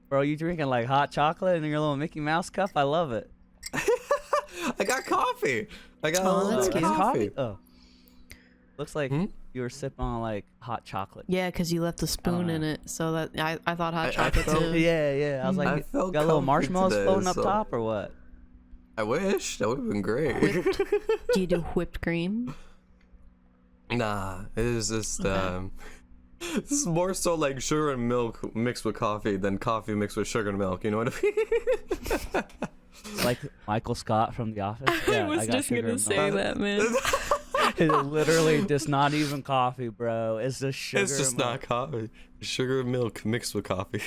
Bro, you drinking like hot chocolate in your little Mickey Mouse cup? I love it. I got coffee. I got Oh, a little that's bit of cute. coffee. Oh. Looks like you were sipping on like hot chocolate. Yeah, because you left a spoon in it, so that I thought hot chocolate felt- too. Yeah. I was like, I you felt got little comfy marshmallows today, floating up so- top or what? I wish. That would have been great. Do you do whipped cream? Nah, it is just this is more so like sugar and milk mixed with coffee than coffee mixed with sugar and milk. You know what I mean? Like Michael Scott from The Office. Yeah, I was got just sugar gonna and say milk. that, man. It's literally just not even coffee, bro. It's just sugar. It's just and milk. not coffee. Sugar and milk mixed with coffee.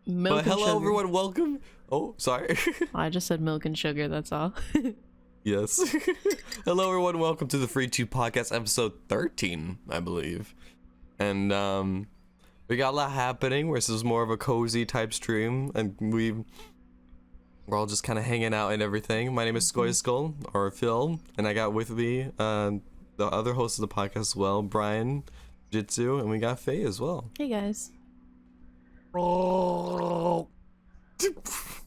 Milk But and hello sugar. everyone, welcome. Oh, sorry. I just said milk and sugar. That's all. Yes. Hello everyone, welcome to the Free2Podcast episode 13, I believe. And we got a lot happening. This is more of a cozy type stream, and we're all just kind of hanging out and everything. My name is SkojSkull, or Phil, and I got with me the other hosts of the podcast as well, Brian, Jitsu, and we got Faye as well. Hey guys.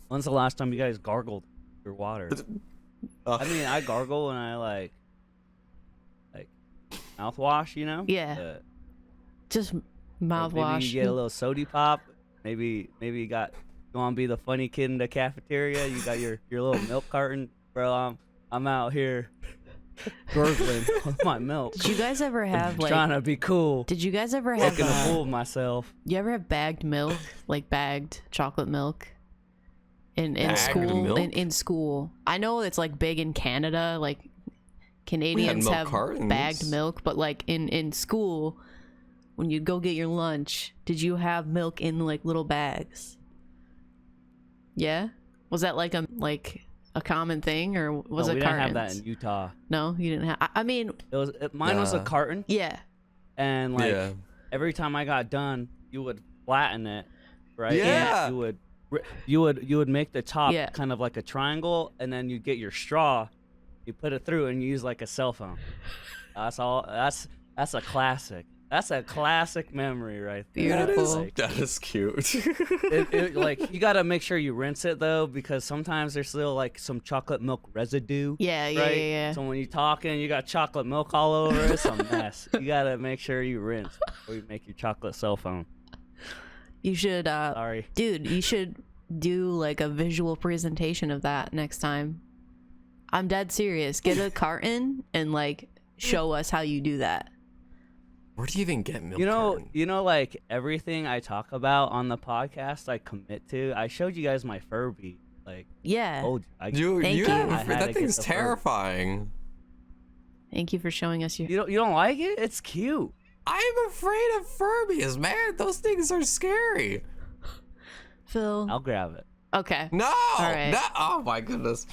When's the last time you guys gargled your water? I mean, I gargle when I like mouthwash, you know? Yeah. Just Like, mouthwash. maybe you get a little sody pop. Maybe you want to be the funny kid in the cafeteria. You got your little milk carton, bro. I'm out here gurgling with my milk. Did you guys ever have like? Trying to be cool. Did you guys ever have? Making a fool of myself. You ever have bagged milk, like bagged chocolate milk? In Bagged school, milk? in school, I know it's like big in Canada. Like Canadians milk have cartons. bagged milk, but like in school, when you go get your lunch, did you have milk in like little bags? Yeah, was that like a common thing, or was No, it we cartons? didn't have that in Utah. No, you didn't have. I mean, Mine was a Nah. carton, yeah, and like Yeah. every time I got done, you would flatten it, right? Yeah. And you would make the top Yeah. kind of like a triangle, and then you get your straw, you put it through, and you use like a cell phone. That's all. That's a classic. That's a classic memory right there. Beautiful. Like, That is cute. like you gotta make sure you rinse it though, because sometimes there's still like some chocolate milk residue. yeah, yeah, Right? yeah. So when you're talking, you got chocolate milk all over. It's a mess. You gotta make sure you rinse before you make your chocolate cell phone. You should, Sorry. dude, you should do like a visual presentation of that next time. I'm dead serious. Get a carton and like show us how you do that. Where do you even get milk? You know, like everything I talk about on the podcast, I commit to. I showed you guys my Furby. Like, Yeah. oh, Thank you. I had to that get thing's the Furby. terrifying. Thank you for showing us your. You don't like it? It's cute. I'm afraid of Furbies, man. Those things are scary. Phil. I'll grab it. Okay. No! right. No! Oh my goodness.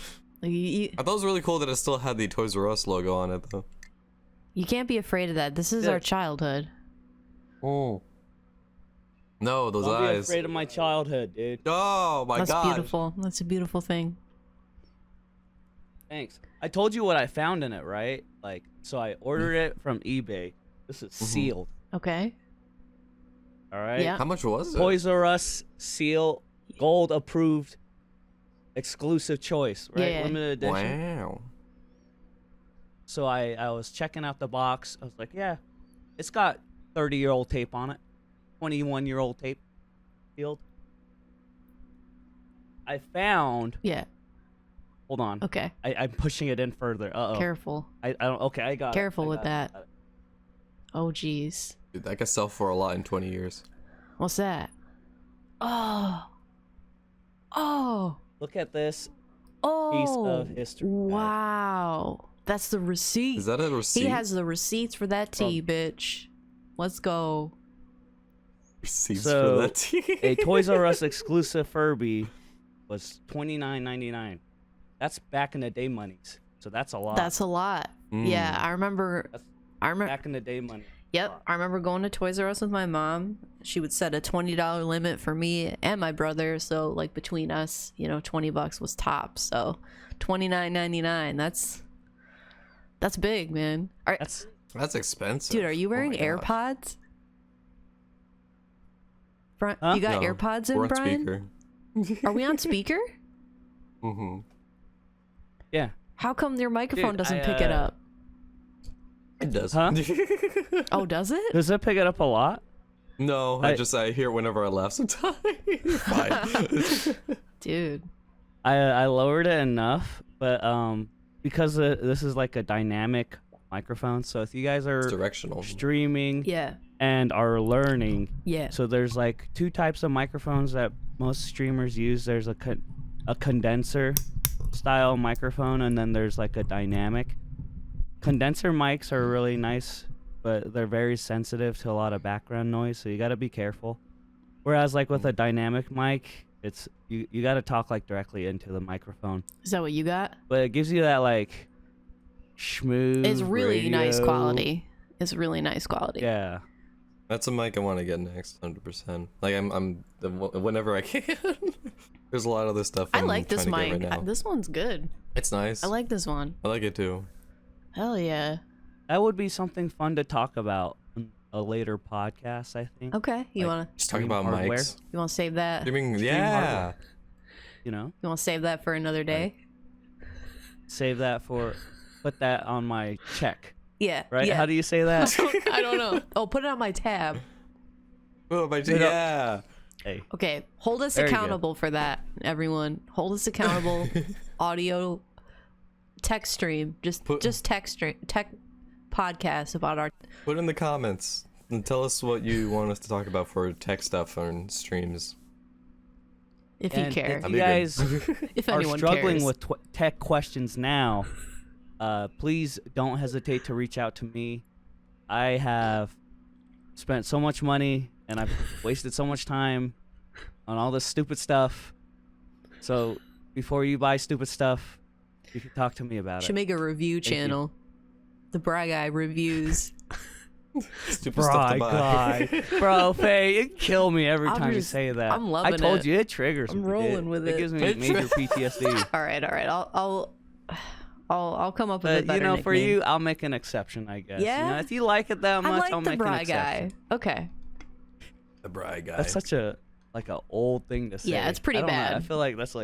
You I thought it was really cool that it still had the Toys R Us logo on it, though. can't be afraid of that. This is Yeah. our childhood. Oh. No, those Don't be eyes. afraid of my childhood, dude. Oh my That's god. beautiful. That's a beautiful thing. Thanks. I told you what I found in it, right? Like, so I ordered it from eBay. This is sealed. Okay. All right. Yeah. How much was it? Toys R Us seal, gold approved, exclusive choice, right? Yeah. Limited edition. Wow. So I was checking out the box. I was like, yeah, it's got 30-year-old tape on it, 21-year-old tape sealed. I found. Yeah. Hold on. Okay. I'm pushing it in further. Uh oh. Careful. I don't. Okay, I got it. Careful I with got it. that. Got it. Oh, jeez. Dude, that could sell for a lot in 20 years. What's that? Oh. Oh. Look at this. Oh. of history, guys. Wow. That's the receipt. Is that a receipt? He has the receipts for that tea, bitch. Let's go. receipts So, for that tea. A Toys R Us exclusive Furby was $29.99. That's back in the day monies. So that's a lot. That's a lot. Yeah, I remember. That's I remember. back in the day money. Yep, I remember going to Toys R Us with my mom. She would set a $20 limit for me and my brother. So like between us, $20 was top. So $29.99. That's big, man. That's That's expensive. Dude, are you Oh wearing my gosh. AirPods? Huh? You got No, AirPods in, we're on Brian? speaker. Are we on speaker? Mm-hmm. Yeah. How come your microphone Dude, doesn't pick it up? It does. Huh? Oh, does it? Does it pick it up a lot? No, I hear it whenever I laugh sometimes. Fine. Dude. I lowered it enough, but because this is like a dynamic microphone, so if you guys It's are directional. streaming Yeah. and are learning, Yeah. so there's like two types of microphones that most streamers use. There's a condenser style microphone, and then there's like a dynamic. Condenser mics are really nice, but they're very sensitive to a lot of background noise, so you got to be careful. Whereas like with a dynamic mic, it's you got to talk like directly into the microphone, Is that what you got? but it gives you that like smooth. It's really nice radio- quality. It's really nice quality. Yeah. That's a mic I want to get next, 100%. Like whenever I can. There's a lot of other stuff. I I'm like this trying to mic. get right now. This one's good. It's nice. I like this one. I like it too. Hell yeah. That would be something fun to talk about in a later podcast, I think. Okay. You Like- wanna Just talking Stream about hardware. mics. you wanna save that? Streaming, yeah. hardware. You know, You wanna save that for another day? save that for, put that on my check, Yeah. right? Yeah. How do you say that? I don't know. Oh, put it on my tab. Oh, my Put it up. yeah. Hey, Okay. Hold us There you go. accountable for that, everyone. Hold us accountable. Audio text stream. Just text stream tech podcast about our Put in the comments and tell us what you want us to talk about for tech stuff on streams. if you and care. if That'd you be good. guys If are anyone struggling cares. with tech questions now, please don't hesitate to reach out to me. I have spent so much money and I've wasted so much time on all this stupid stuff. So before you buy stupid stuff, you can talk to me about Should it. make a review you. channel. The Bry Guy reviews. Stupid stuff to Bro, buy. God. Bro, Faye, it kill me every I'm time you just- say that. I'm loving I told it. you, it triggers I'm me. rolling with It it. gives me major PTSD. All right. I'll come up with a But better you know, for nickname. you, I'll make an exception, I guess. Yeah? You know, if you like it that I much, like I'll the make an Bry exception. Guy. Okay. The Bry Guy. That's such a old thing to say. Yeah, it's pretty I don't know, bad. I feel like that's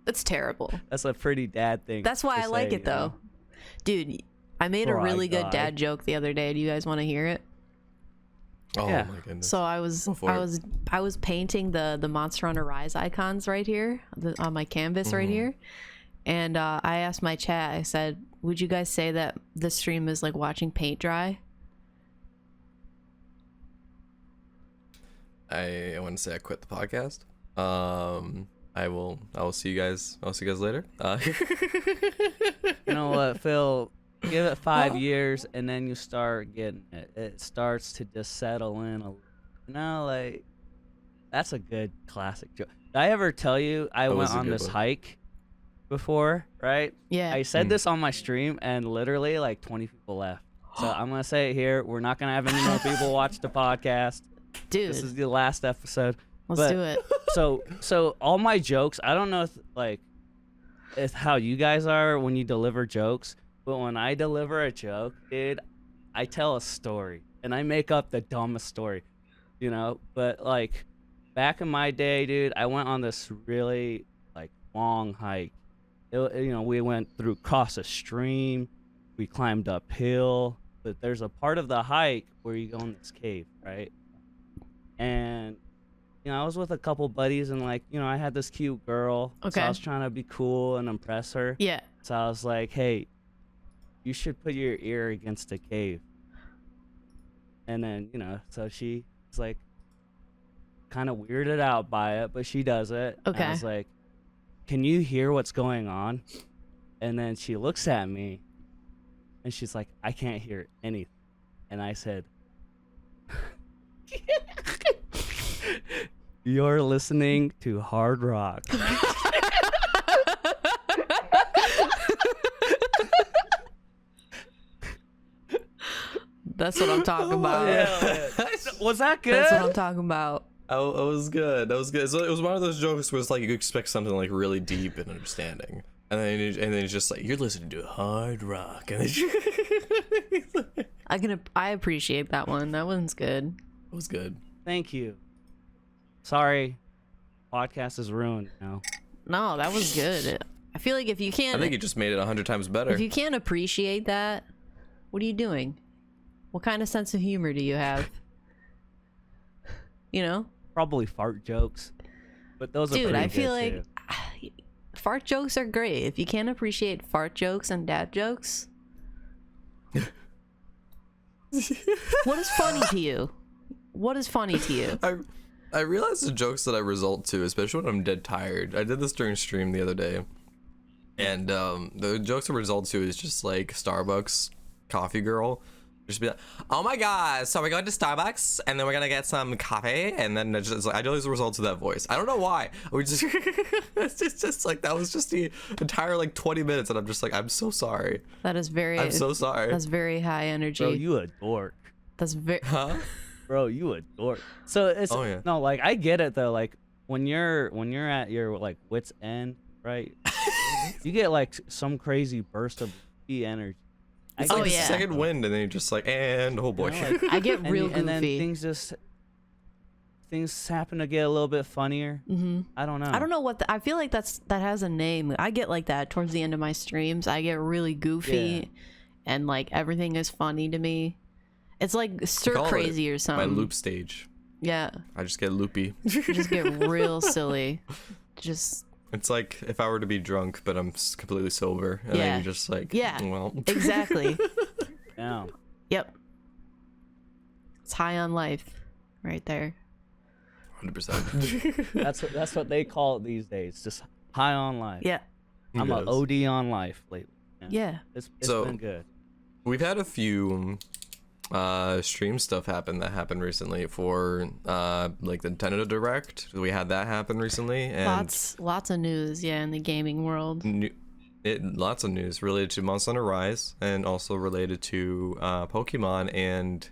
That's terrible. a pretty dad thing. That's why to I like say, it you though. know? Dude, I made a Bry really good Guy. dad joke the other day. Do you guys want to hear it? Oh Yeah. my goodness. So I was Go for it. I was painting the Monster Hunter Rise icons right here on my canvas right here, and I asked my chat. I said, "Would you guys say that this stream is like watching paint dry?" I want to say I quit the podcast. I will see you guys. I'll see you guys later. You know what, Phil? Give it 5 years, and then you start getting it. It starts to just settle in. Like that's a good classic joke. Did I ever tell you I That went was a on good this one. hike before? Right? Yeah. I said this on my stream, and literally like 20 people left. So I'm gonna say it here: we're not gonna have any more people watch the podcast. Dude, This is the last episode. let's but- do it. So all my jokes, I don't know if how you guys are when you deliver jokes, but when I deliver a joke, dude, I tell a story and I make up the dumbest story, you know. But like back in my day, dude, I went on this really like long hike. We went across a stream, we climbed uphill, but there's a part of the hike where you go in this cave, right? And I was with a couple buddies, and I had this cute girl. So Okay. I was trying to be cool and impress her. Yeah. So I was like, "Hey, you should put your ear against the cave." And then, so she was like, kind of weirded out by it, but she does it. And Okay. I was like, "Can you hear what's going on?" And then she looks at me, and she's like, "I can't hear anything." And I said, "You're listening to hard rock." That's what I'm talking about. Was that good? That's what I'm talking about. I was good. That was good. So it was one of those jokes where it's like you expect something like really deep and understanding, and then it's just like you're listening to hard rock, and then I appreciate that one. That one's good. it was good. Thank you. sorry, podcast is ruined now. No, that was good. I feel like if you can't, I think you just made it 100 times better. if you can't appreciate that, what are you doing? What kind of sense of humor do you have? You know? Probably fart jokes, but those are Dude, pretty I feel good, like too. fart jokes are great. If you can't appreciate fart jokes and dad jokes, what is funny to you? What is funny to you? I realize the jokes that I result to, especially when I'm dead tired. I did this during stream the other day, and the jokes I result to is just like Starbucks coffee girl. Just be like, oh my god, so we're going to Starbucks and then we're gonna get some coffee, and then it's just like I always result to that voice. I don't know why. We just it's just like that was just the entire like 20 minutes, and I'm just like, I'm so sorry. That is very. I'm so sorry. That's very high energy. Bro, you a dork. That's very. Huh? Bro, you a dork. So it's no, like I get it though. Like when you're at your like wit's end, right? You get like some crazy burst of energy. It's like a second wind, and then you're just like, and oh boy. You know, like, I get real goofy. and then things happen to get a little bit funnier. Mm-hmm. I don't know. I don't know what I feel like that has a name. I get like that towards the end of my streams. I get really goofy, and like everything is funny to me. It's like stir crazy or something. My loop stage. Yeah. I just get loopy. Just get real silly. Just. It's like if I were to be drunk, but I'm completely sober, and then you're just like, well, exactly. Yeah. Yep. It's high on life, right there. 100%. That's what they call it these days. Just high on life. Yeah. I'm a OD on life lately. Yeah. It's been good. We've had a few stream stuff that happened recently for like the Nintendo Direct. We had that happen recently, and lots of news, in the gaming world. Lots of news related to Monster Hunter Rise, and also related to Pokemon and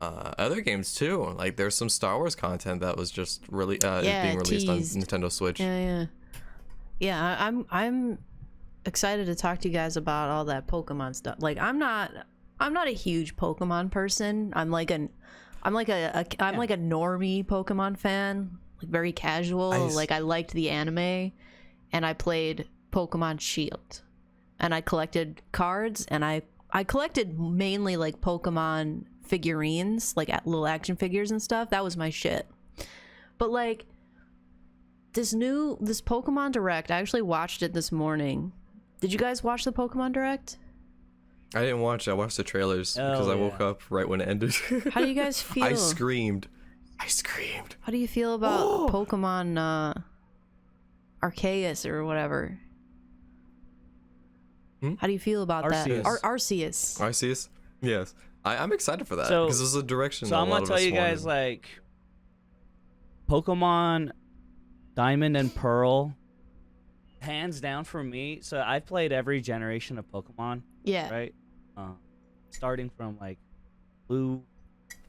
other games too. Like there's some Star Wars content that was just really being released on Nintendo Switch. Yeah. I'm excited to talk to you guys about all that Pokemon stuff. Like I'm not a huge Pokemon person. I'm like a normie Pokemon fan, like very casual. Like I liked the anime, and I played Pokemon Shield, and I collected cards, and I collected mainly like Pokemon figurines, like little action figures and stuff. That was my shit. But like this Pokemon Direct, I actually watched it this morning. Did you guys watch the Pokemon Direct? I didn't watch it. I watched the trailers because I woke up right when it ended. How do you guys feel? I screamed. How do you feel about Pokemon Arceus or whatever? How do you feel about Arceus. that? Arceus. Arceus? Yes. I'm excited for that So- because this is a direction. So that I'm a lot gonna of tell us you guys, wanted. like, Pokemon Diamond and Pearl, hands down for me. So I've played every generation of Pokemon, Yeah. right? Starting from like blue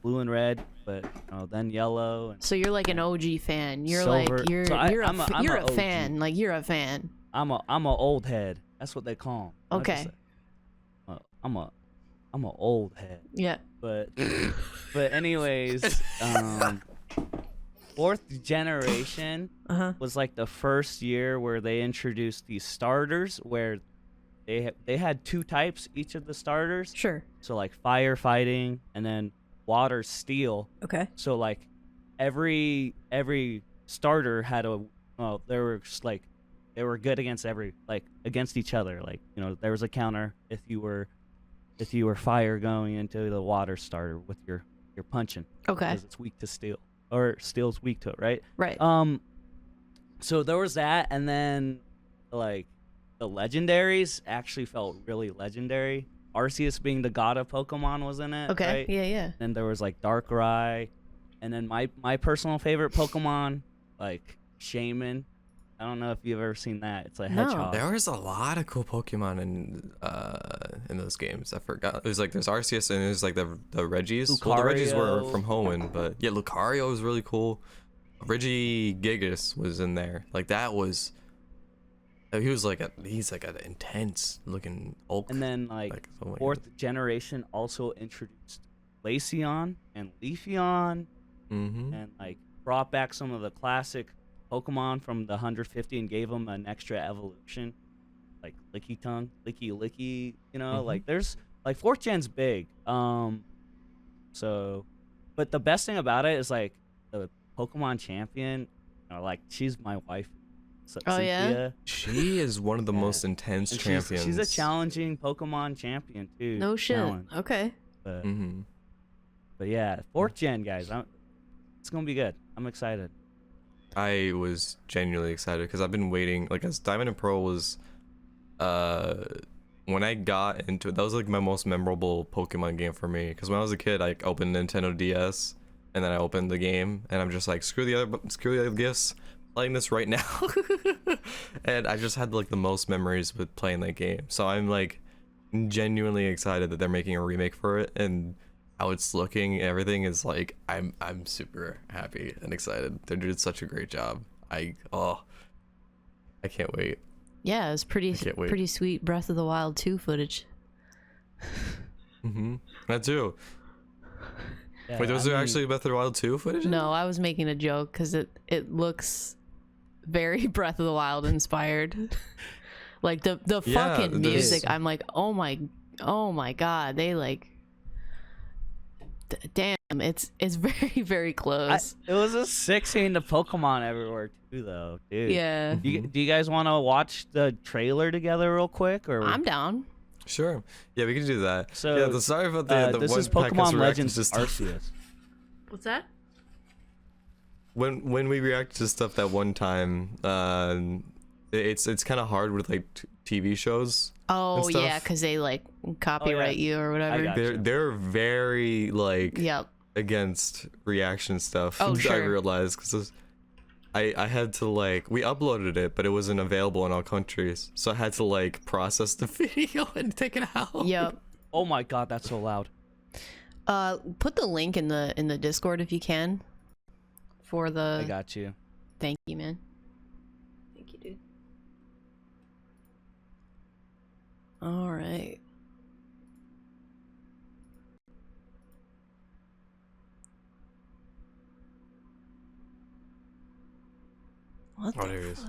and red, but then yellow. And So you're like an OG fan. You're Silver. like you're So I'm you're a a OG. fan. Like you're a fan. I'm a old head. That's what they call 'em. Okay. I'm a old head. Yeah. But anyways, fourth generation was like the first year where they introduced these starters where they had two types each of the starters. Sure. So like fire fighting and then water steel. Okay. So like every starter had they were just like they were good against against each other. Like, there was a counter if you were fire going into the water starter with your punching. Okay. Because it's weak to steel, or steel's weak to it, right? Right. So there was that, and then like the legendaries actually felt really legendary. Arceus being the god of Pokemon was in it. Okay. Right? Yeah. Then there was like Darkrai, and then my personal favorite Pokemon, like Shaman. I don't know if you've ever seen that. It's a hedgehog. There was a lot of cool Pokemon in those games. I forgot. It was like there's Arceus and there's like the Reggies. Well, the Reggies were from Hoenn, but yeah, Lucario was really cool. Regigigas was in there. Like that was. He's like an intense looking Hulk. And then fourth generation also introduced Glaceon and Leafeon, and like brought back some of the classic Pokemon from the 150 and gave them an extra evolution, like Licky Tongue, Licky, you know, like there's like 4th gen's big. So, but the best thing about it is like the Pokemon champion, you know, like she's my wife. Oh, Cynthia. yeah? She is one of the most intense And champions. She's a challenging Pokemon champion too. No shit. Challenge. Okay. But yeah, 4th gen guys, it's gonna be good. I'm excited. I was genuinely excited because I've been waiting. Like, as Diamond and Pearl was, when I got into it, that was like my most memorable Pokemon game for me. Because when I was a kid, I opened Nintendo DS, and then I opened the game, and I'm just like, screw the other gifts, playing this right now. And I just had like the most memories with playing that game. So I'm like genuinely excited that they're making a remake for it, and how it's looking, everything is like, I'm super happy and excited. They did such a great job. I can't wait. Yeah, it was pretty sweet Breath of the Wild 2 footage. That too. Yeah, Wait, was there actually Breath of the Wild 2 footage? No, I was making a joke because it looks very Breath of the Wild inspired. Like the fucking music, I'm like, oh my god, they like, damn, it's very, very close. It was a 16 to Pokemon everywhere too, though, dude. Yeah. Do you guys want to watch the trailer together real quick, or I'm down. Sure. Yeah, we can do that. So, yeah, sorry about the this one is Pokemon Legends just Arceus. What's that? when we react to stuff that one time, it's kind of hard with like TV shows. Oh yeah, because they like copyright you or whatever. Gotcha. They're very like against reaction stuff. Oh sure. I realized because I had to like, we uploaded it, but it wasn't available in all countries, so I had to like process the video and take it out. Yep. Oh my god, that's so loud. Put the link in the Discord if you can. For the. I got you. Thank you, man. Thank you, dude. All right. What Oh, there it is.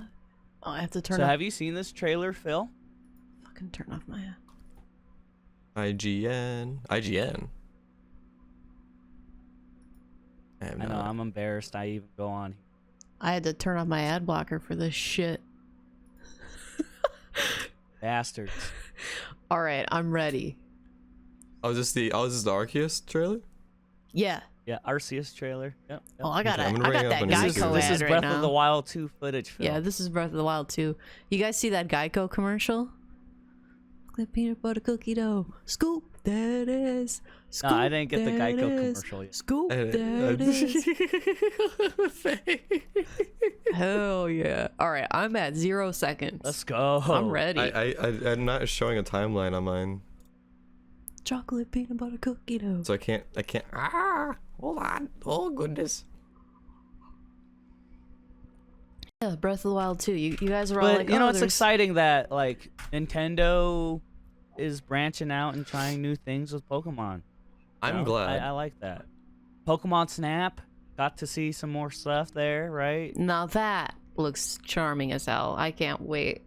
Oh, I have to turn So off. have you seen this trailer, Phil? Fucking turn off my. IGN. I know, I'm embarrassed I even go on. I had to turn off my ad blocker for this shit. Bastards. All right, I'm ready. Oh, is this the Arceus trailer? Yeah. Yeah, Arceus trailer. Yep. Oh, I got Okay, I'm I gonna got bring it that up and see Geico this. This is ad Breath right now. of the Wild 2 footage, Phil. Yeah, this is Breath of the Wild 2. You guys see that Geico commercial? Chocolate peanut butter cookie dough. Scoop, that is. Scoop, No, I didn't get the that Geico is. commercial yet. Scoop, that is. Hell yeah. All right, I'm at 0 seconds. Let's go. I'm ready. I'm not showing a timeline on mine, Chocolate peanut butter cookie dough. so I can't. Hold on. Oh goodness. Yeah, Breath of the Wild 2. You guys are all But like, you know, oh, it's there's- exciting that like Nintendo is branching out and trying new things with Pokemon. I'm You know, glad. I like that. Pokemon Snap, got to see some more stuff there, right? Now that looks charming as hell. I can't wait.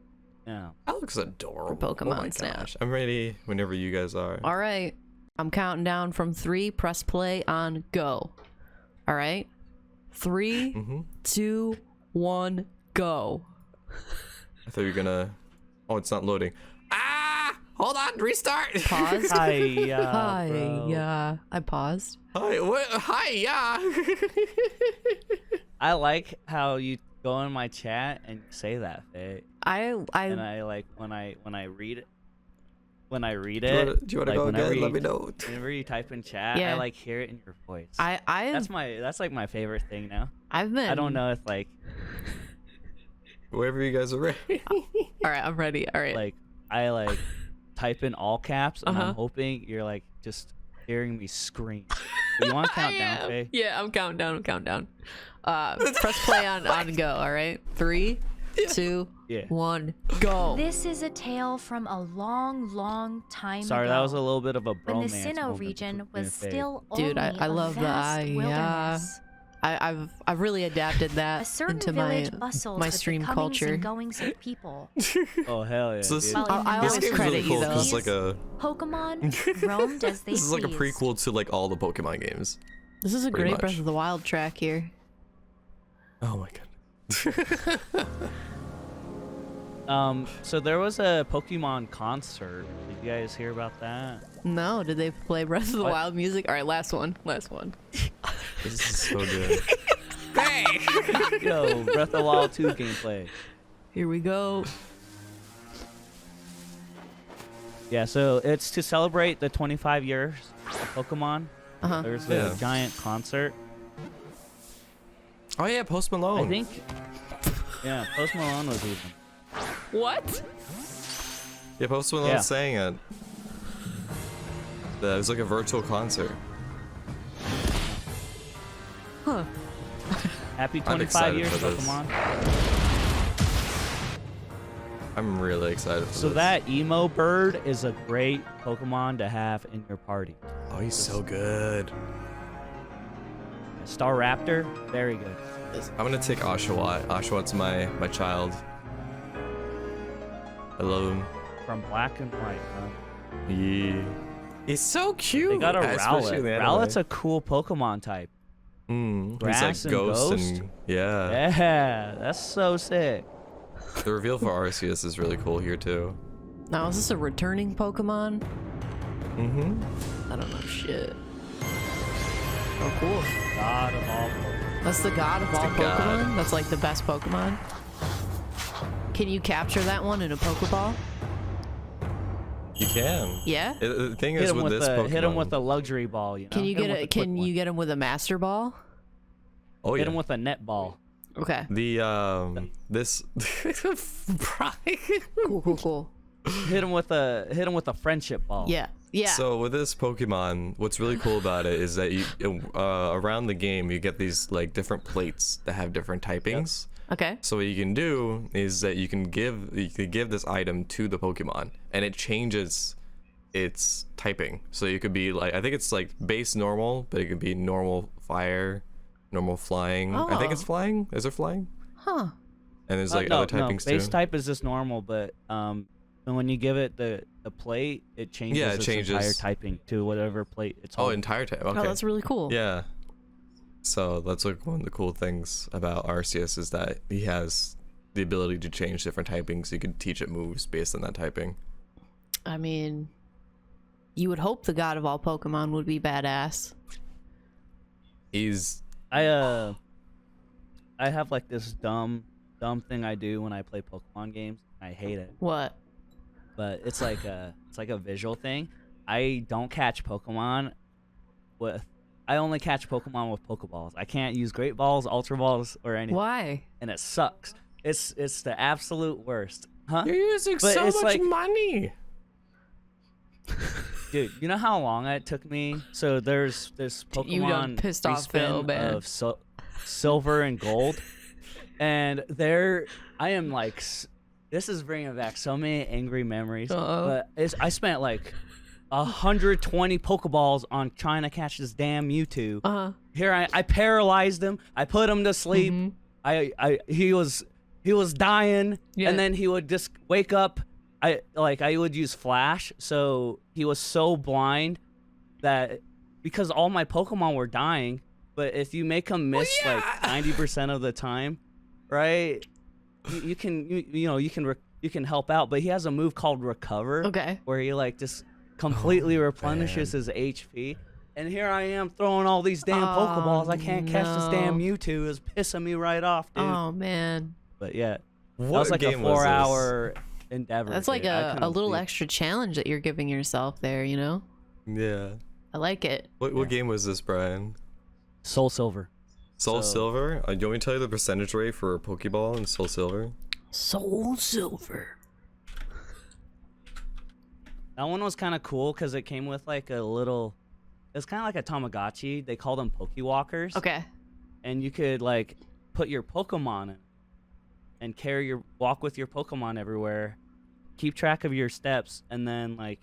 Yeah. That looks adorable. For Pokemon oh my Snap. gosh. I'm ready whenever you guys are. All right. I'm counting down from 3. Press play on go. All right. 3, 2, 1, go. I thought you were gonna. Oh, it's not loading. Hold on, restart. Pause. Hi, bro. Yeah. I paused. Hi, what? Hi, yeah. I like how you go in my chat and say that, Faye. And I like when I read it. When I read it, do you wanna like, go whenever again? Let you- me know. Whenever you type in chat, Yeah. I like hear it in your voice. I've That's like my favorite thing now. been. I don't know if like Wherever you guys are ready. All right, I'm ready. All right. I like type in all caps and Uh-huh. I'm hoping you're like just hearing me scream. You want to count down, Faye? Yeah, I'm counting down. Press play on go. All right. 3, 2, Yeah. 1, go. This is a tale from a long, long time Sorry, ago. that was a little bit of a when bromance the Sinnoh moment region between was Faye. still Dude, only I a love the vast eye, yeah. wilderness. I've really adapted A that certain into village bustles my with stream the comings culture. and goings of people. Oh hell yeah. So this, dude. While in the I this always game's credit really you, cool though. 'cause it's like a Pokemon roamed as they this is like a pleased. prequel to like all the Pokemon games. This is a Pretty great much. Breath of the Wild track here. Oh my god. So there was a Pokemon concert. Did you guys hear about that? No, did they play Breath of the What? Wild music? All right, last one. This is so good. Yo, Breath of the Wild 2 gameplay. Here we go. Yeah, so it's to celebrate the 25 years of Pokemon. Uh-huh. There's Yeah. a giant concert. Oh yeah, Post Malone. I think. Yeah, Post Malone was even. What? Yeah, Post Malone Yeah. sang it. It was like a virtual concert. Huh. Happy I'm 25 excited years, for this. Pokemon. I'm really excited for So this. that emo bird is a great Pokemon to have in your party. Oh, he's so good. Star Raptor, very good. I'm gonna take Oshawott. Oshawat's my child. I love him. From Black and White. Yeah. He's so cute. They got a especially in Rowlet. the anime. Rowlet's a cool Pokemon type. He's Grass like and ghost, Ghost? and yeah. Yeah, that's so sick. The reveal for Arceus is really cool here too. Now, is this a returning Pokemon? Mm-hmm. I don't know shit. Oh, cool. God of all Pokemon. That's the god of all the god. Pokemon? That's like the best Pokemon? Can you capture that one in a Pokeball? You can. Yeah? The thing Hit is him with with this a Pokemon. hit him with a luxury ball. You know. Can you Hit him get with a quick can one. you get him with a Master Ball? Oh Hit yeah. him with a net ball. Okay. The this. Cool. Hit him with a friendship ball. Yeah. Yeah. So with this Pokemon, what's really cool about it is that you around the game you get these like different plates that have different typings. Okay. So what you can do is that you can give this item to the Pokemon, and it changes its typing. So you could be like, I think it's like base normal, but it could be normal fire, normal flying. I think it's Oh. flying. Is it flying? Huh. And there's No, like other typings base too. type is just normal, but and when you give it the plate, it changes Yeah, it its changes. entire typing to whatever plate it's Oh, on. entire type. Okay. Oh, that's really cool. Yeah. So that's like one of the cool things about Arceus is that he has the ability to change different typings. You can teach it moves based on that typing. I mean, you would hope the god of all Pokemon would be badass. He's I have like this dumb thing I do when I play Pokemon games. I hate it, What? but it's like a visual thing. I don't catch Pokemon with. I only catch Pokemon with Pokeballs. I can't use Great Balls, Ultra Balls, or anything, Why? and it sucks. It's the absolute worst, huh? You're using But so it's much like- money. Dude, you know how long it took me? So there's this You done Pokemon pissed off Phil, respin man. of silver and gold, and there I am like, this is bringing back so many angry memories. Uh-oh. But I spent like 120 Pokeballs on trying to catch this damn Mewtwo. Uh-huh. Here I paralyzed him. I put him to sleep. Mhm. He was dying, Yeah. and then he would just wake up. I would use Flash, so he was so blind that because all my Pokemon were dying. But if you make him miss like 90% of the time, right? You can help out. But he has a move called Recover, Okay. where he like just completely replenishes his HP. And here I am throwing all these damn Pokeballs. I can't catch this damn no. Mewtwo. It's pissing me right off, dude. Oh man. But yeah, that What was like game a was this? 4-hour endeavor. That's like dude. I a couldn't little sleep. extra challenge that you're giving yourself there, you know? Yeah. I like it. What game was this, Brian? Soul Silver. Soul So- Silver? Do you want me to tell you the percentage rate for a Pokeball in Soul Silver? Soul Silver. That one was kind of cool because it came with like a little. It's kind of like a Tamagotchi. They call them Pokewalkers. Okay. And you could like put your Pokemon in and walk with your Pokemon everywhere, keep track of your steps, and then like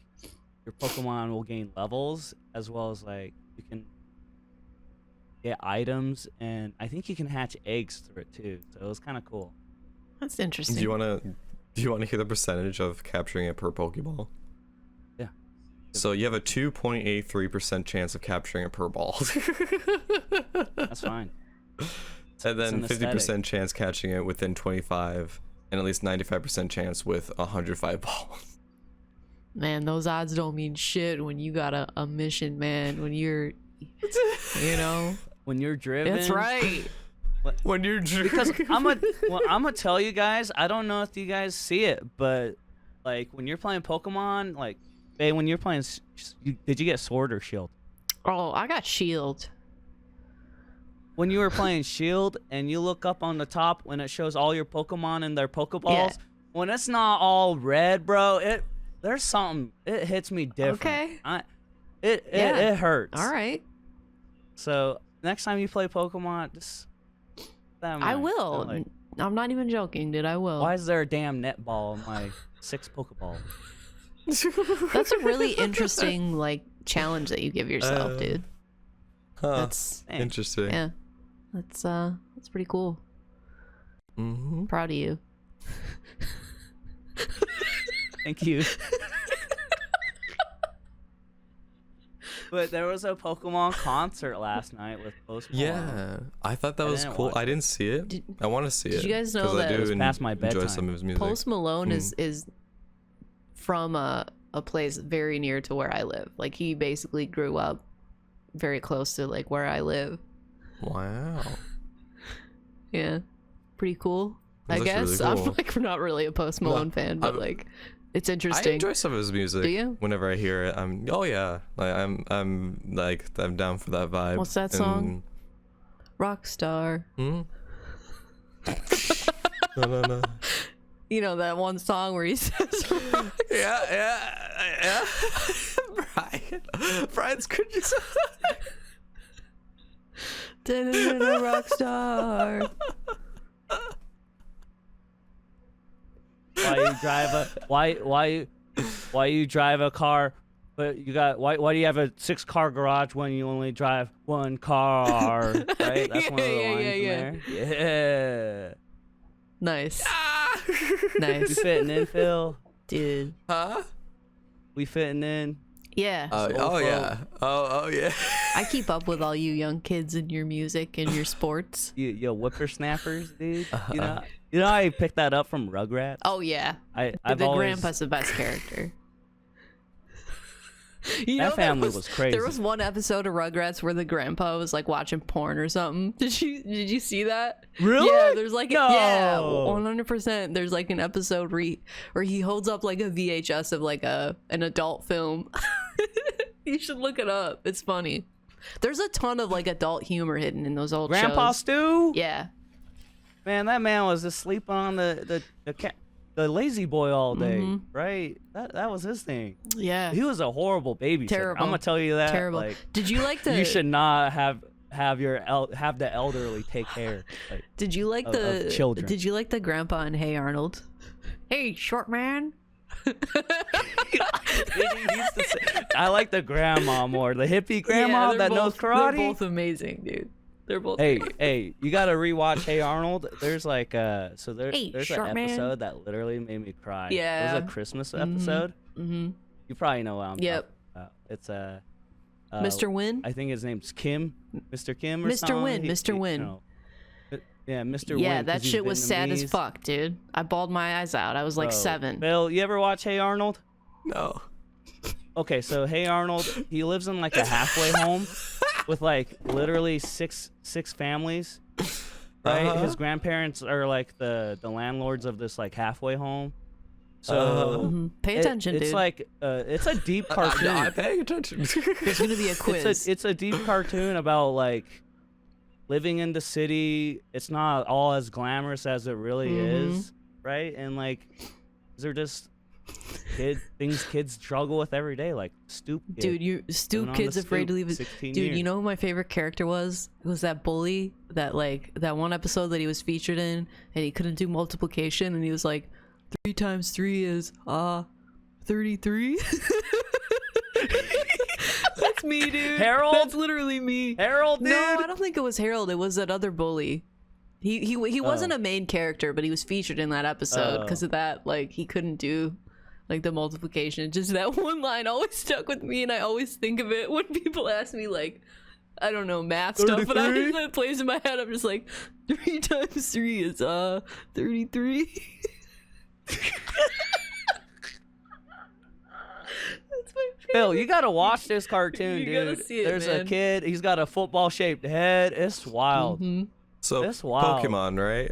your Pokemon will gain levels as well as like you can get items, and I think you can hatch eggs through it too. So it was kind of cool. That's interesting. Do you wanna hear the percentage of capturing it per Pokeball? Yeah. So you have a 2.83% chance of capturing it per ball. That's fine. And then an 50% aesthetic. chance catching it within 25, and at least 95% chance with 105 balls. Man, those odds don't mean shit when you got a mission, man. When you're, you know. When you're driven. That's right. When you're Because I'm gonna tell you guys. I don't know if you guys see it, but like when you're playing Pokemon, like, hey, when you're playing, did you get Sword or Shield? Oh, I got Shield. When you were playing Shield and you look up on the top when it shows all your Pokemon and their Pokeballs, Yeah. when it's not all red, bro, there's something. It hits me different. Okay. It hurts. All right. So next time you play Pokemon, just I will. Like, I'm not even joking, dude. I will. why is there a damn netball in my 6 Pokeballs? That's a really interesting like challenge that you give yourself, dude. Huh. That's Interesting. yeah. That's pretty cool. Mm-hmm. Proud of you. Thank you. But there was a Pokemon concert last night with Post Malone. Yeah, I thought that I was didn't cool. watch I didn't see it. I want to see it. did you guys know 'cause that I it do was past my enjoy bedtime? some of his music. Post Malone is from a place very near to where I live. Like he basically grew up very close to like where I live. Wow. Yeah, pretty cool. That's I guess actually really I'm cool. like not really a Post Malone fan, but like it's I interesting. enjoy some of his music. Do you? Whenever I hear it, I'm like I'm down for that vibe. What's that song? Rockstar. Hmm? No. You know that one song where he says rock? Yeah. Brian's could you Rockstar. Why you drive a car, but you got why do you have a 6-car garage when you only drive 1 car? Right? That's one of the lines in there. Yeah. Nice. We Nice. fitting in, Phil. Dude. Huh? We fitting in. Yeah. Oh yeah. Oh yeah. I keep up with all you young kids and your music and your sports. You whippersnappers, dude. You know I picked that up from Rugrats. Oh yeah. I've the always, grandpa's the best character. You know, that family was crazy. There was one episode of Rugrats where the grandpa was like watching porn or something. Did you see that? Really? Yeah, there's like No. yeah, 100%. There's like an episode where he holds up like a VHS of like an adult film. You should look it up. It's funny. There's a ton of like adult humor hidden in those old Grandpa shows. Stu. Yeah. Man, that man was just sleeping on the lazy boy all day, right? That was his thing. Yeah. He was a horrible babysitter. Terrible. I'm gonna tell you that. Terrible. Like, Did you like the you should not have the elderly take care. Like, Did you like of the children. Did you like the grandpa in Hey Arnold? Hey, short man. I like the grandma more, the hippie grandma they're that knows karate. They're both amazing, dude. They're both. Hey, you gotta rewatch Hey Arnold. There's like Hey, there's short an man. episode that literally made me cry. Yeah. It was a Christmas episode. Mm-hmm. You probably know what I'm Yep. talking about. It's Mr. Win. I think his name's Kim, Mr. Kim or Mr. something. Win, Mr. Win. No. Yeah, Mr. Win. Yeah, 'cause that he's shit was sad as Vietnamese. fuck, dude. I bawled my eyes out. I was like Bro, 7. Bill, you ever watch Hey Arnold? No. Okay, so Hey Arnold, he lives in like a halfway home with like literally six families. Right? His grandparents are like the landlords of this like halfway home. So Pay attention, it's dude. like it's a deep cartoon. I'm paying attention. There's gonna be a quiz. It's a deep cartoon about like living in the city. It's not all as glamorous as it really is, right? And like these are just things kids struggle with every day, like stoop kid. Dude, you Living stoop on kids the afraid to stoop, leave. 16 Dude, years. you know who my favorite character was? It was that bully that one episode that he was featured in, and he couldn't do multiplication, and he was like, 3 times 3 is 33. That That's me, dude. Harold? That's literally me. Harold, dude. No, I don't think it was Harold. It was that other bully. He wasn't a main character, but he was featured in that episode because of that. Like, he couldn't do like the multiplication. Just that one line always stuck with me, and I always think of it when people ask me like, I don't know, math stuff, and it plays in my head. I'm just like, 3 times 3 is 33. Phil, you gotta watch this cartoon, You gotta dude. see it, There's a man. kid. He's got a football-shaped head. It's wild. So That's wild. Pokemon, right?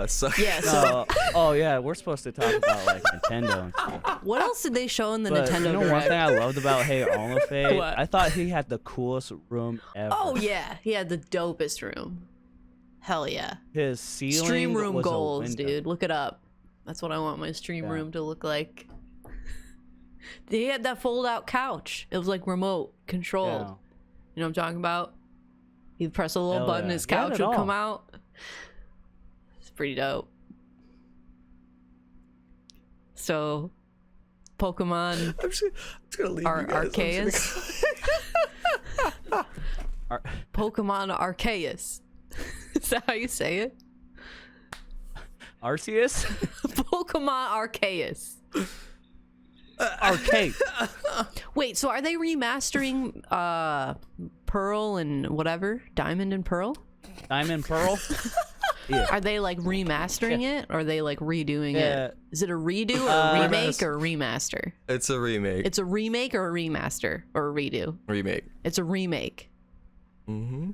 So Yeah. So Oh yeah, we're supposed to talk about like Nintendo and stuff. what else did they show in the But Nintendo you know one Direct? thing I loved about Hey Olive, What? I thought he had the coolest room ever. Oh yeah, he had the dopest room. Hell yeah. His ceiling Stream room was a goals, window. dude. Look it up. That's what I want my stream Yeah. room to look like. They had that fold-out couch. It was like remote controlled. Yeah. You know what I'm talking about? You'd press a little Hell button, yeah. his He had couch it would all. come out. Pretty dope. So, Pokemon I'm just gonna leave you guys. Arceus. Pokemon Arceus. Is that how you say it? Arceus? Pokemon Arceus. Arcade. Wait, so are they remastering Pearl and whatever? Diamond and Pearl? Diamond Pearl? Yeah. Are they like remastering it or are they like redoing Yeah. it? Is it a redo or a remake Remaster. or a remaster? It's a remake. It's a remake or a remaster or a redo? Remake. It's a remake. Mm-hmm.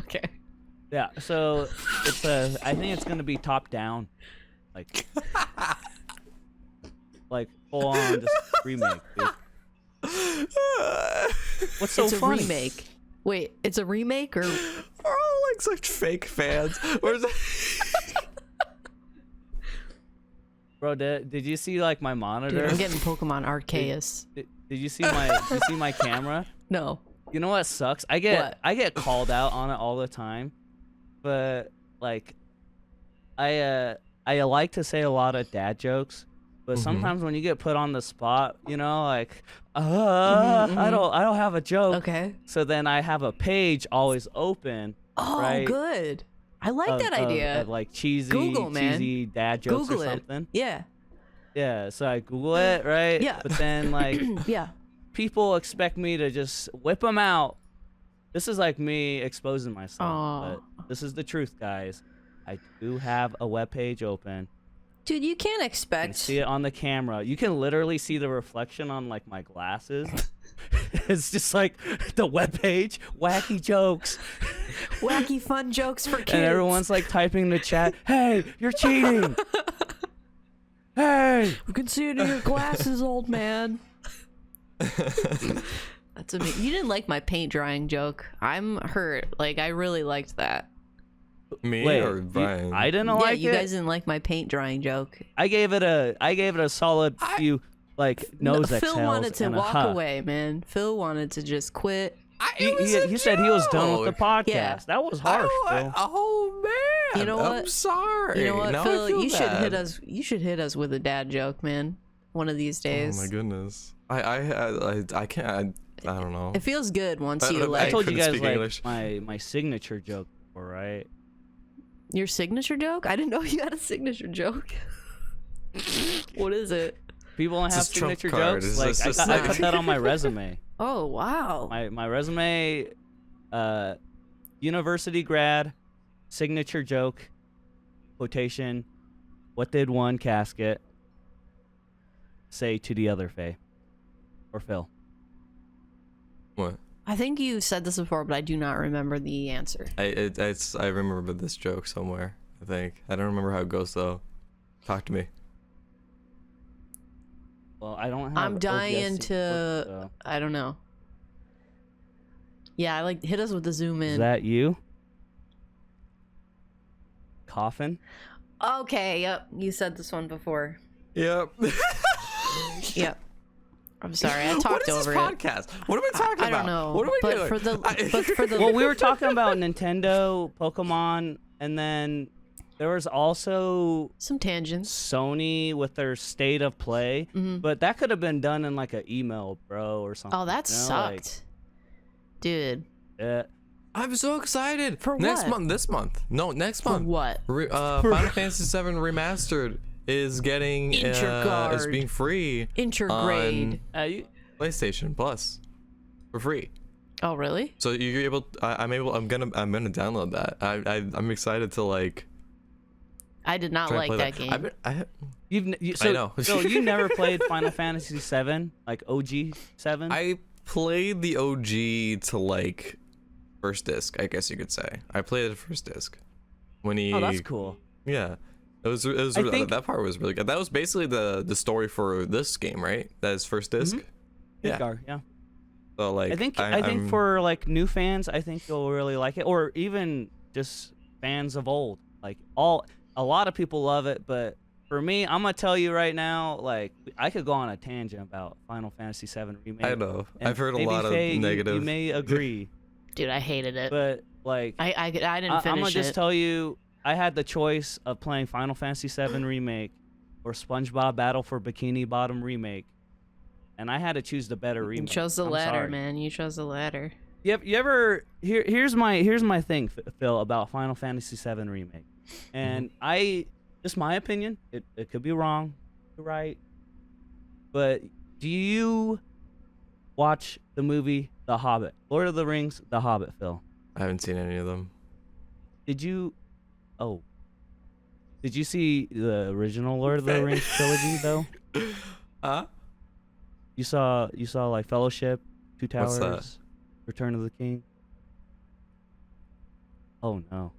Okay. Yeah, so it's I think it's gonna be top down. Like full on just remake, dude. What's so It's a funny? remake. Wait, it's a remake or We're all like such fake fans. Where's Bro, did you see like my monitor? dude, I'm getting Pokemon Arceus. Did you see my camera? No. You know what sucks? I What? get called out on it all the time, but like, I like to say a lot of dad jokes, but sometimes when you get put on the spot, you know, like, I don't have a joke. Okay. So then I have a page always open. Oh, right, good. I like of- that of- idea. of, like cheesy, Google, man. cheesy dad jokes Google or it. something. Yeah. Yeah, so I Google it, right? Yeah. But then like Yeah. people expect me to just whip them out. This is like me exposing myself, Aw. but this is the truth, guys. I do have a webpage open. Dude, you can't You can expect see it on the camera. You can literally see the reflection on like my glasses. It's just like the webpage, wacky jokes, wacky fun jokes for kids. and everyone's like typing in the chat, "Hey, you're cheating! Hey!" We can see it in your glasses, old man. That's amazing. You didn't like my paint drying joke. I'm hurt. Like, I really liked that. me Wait, or Brian? I didn't Yeah, like you it. guys didn't like my paint drying joke. I gave it a solid few like nose No, exhales Phil wanted to and a walk huh. away, man. Phil wanted to just quit. He said he was done with the podcast. Yeah. That was harsh, Phil. Oh man! You know I'm what? sorry. You know what, Now I Phil? feel You should bad. hit us. You should hit us with a dad joke, man. One of these days. Oh my goodness. I can't. I don't know. It feels good once you I I like told you couldn't guys speak like English. my signature joke before, right? your signature joke. I didn't know you had a signature joke. What is it? People don't It's have his trump signature card. jokes. It's Like just I like- put that on my resume. Oh wow. My resume, university grad, signature joke, quotation. What did one casket say to the other Faye or Phil? What? I think you said this before, but I do not remember the answer. I remember this joke somewhere. I think I don't remember how it goes though. Talk to me. Well, I don't have. I'm dying OBS to. input, so- I don't know. Yeah, I like hit us with the zoom in. Is that you? Coffin? Okay, yep. You said this one before. Yep. Yep. I'm sorry, I What talked is over this it. podcast? What are we talking I about? don't know. What are we but doing? For the, but for the. Well, we were talking about Nintendo, Pokemon, and then there was also Some tangents. Sony with their state of play, but that could have been done in like an email, bro, or something. Oh, that sucked, dude. Yeah. I'm so excited For next what? month. This month? No, next For month. what? Final Fantasy VII Remastered is getting is being free Intergrade. on PlayStation Plus for free. Oh, really? So you're able. I'm gonna download that. I'm excited to like. I did not try to like play that game. So, know. so you never played Final Fantasy VII, like OG 7? I played the OG to like first disc, I guess you could say. I played the first disc when he. Oh, that's cool. Yeah, it was I think- that part was really good. That was basically the story for this game, right? That is first disc. Yeah. Midgar, yeah. So like, I think for like new fans, I think you'll really like it, or even just fans of old. Like a lot of people love it, but for me, I'm gonna tell you right now, like I could go on a tangent about Final Fantasy VII Remake. I know. And I've heard a maybe lot of Faye, negative. You may agree, Dude, I hated it. but like I didn't I'm finish gonna just it. tell you, I had the choice of playing Final Fantasy VII Remake or SpongeBob Battle for Bikini Bottom Remake, and I had to choose the better You remake. chose the I'm latter, sorry. man. You chose the latter. You ever here's my thing, Phil, about Final Fantasy VII Remake, and just my opinion. It could be wrong, right? But do you watch the movie The Hobbit, Lord of the Rings, The Hobbit, Phil? I haven't seen any of them. Did you? Oh, did you see the original Lord of the Rings trilogy though? Huh? You saw like Fellowship, Two What's Towers, that? Return of the King. Oh no.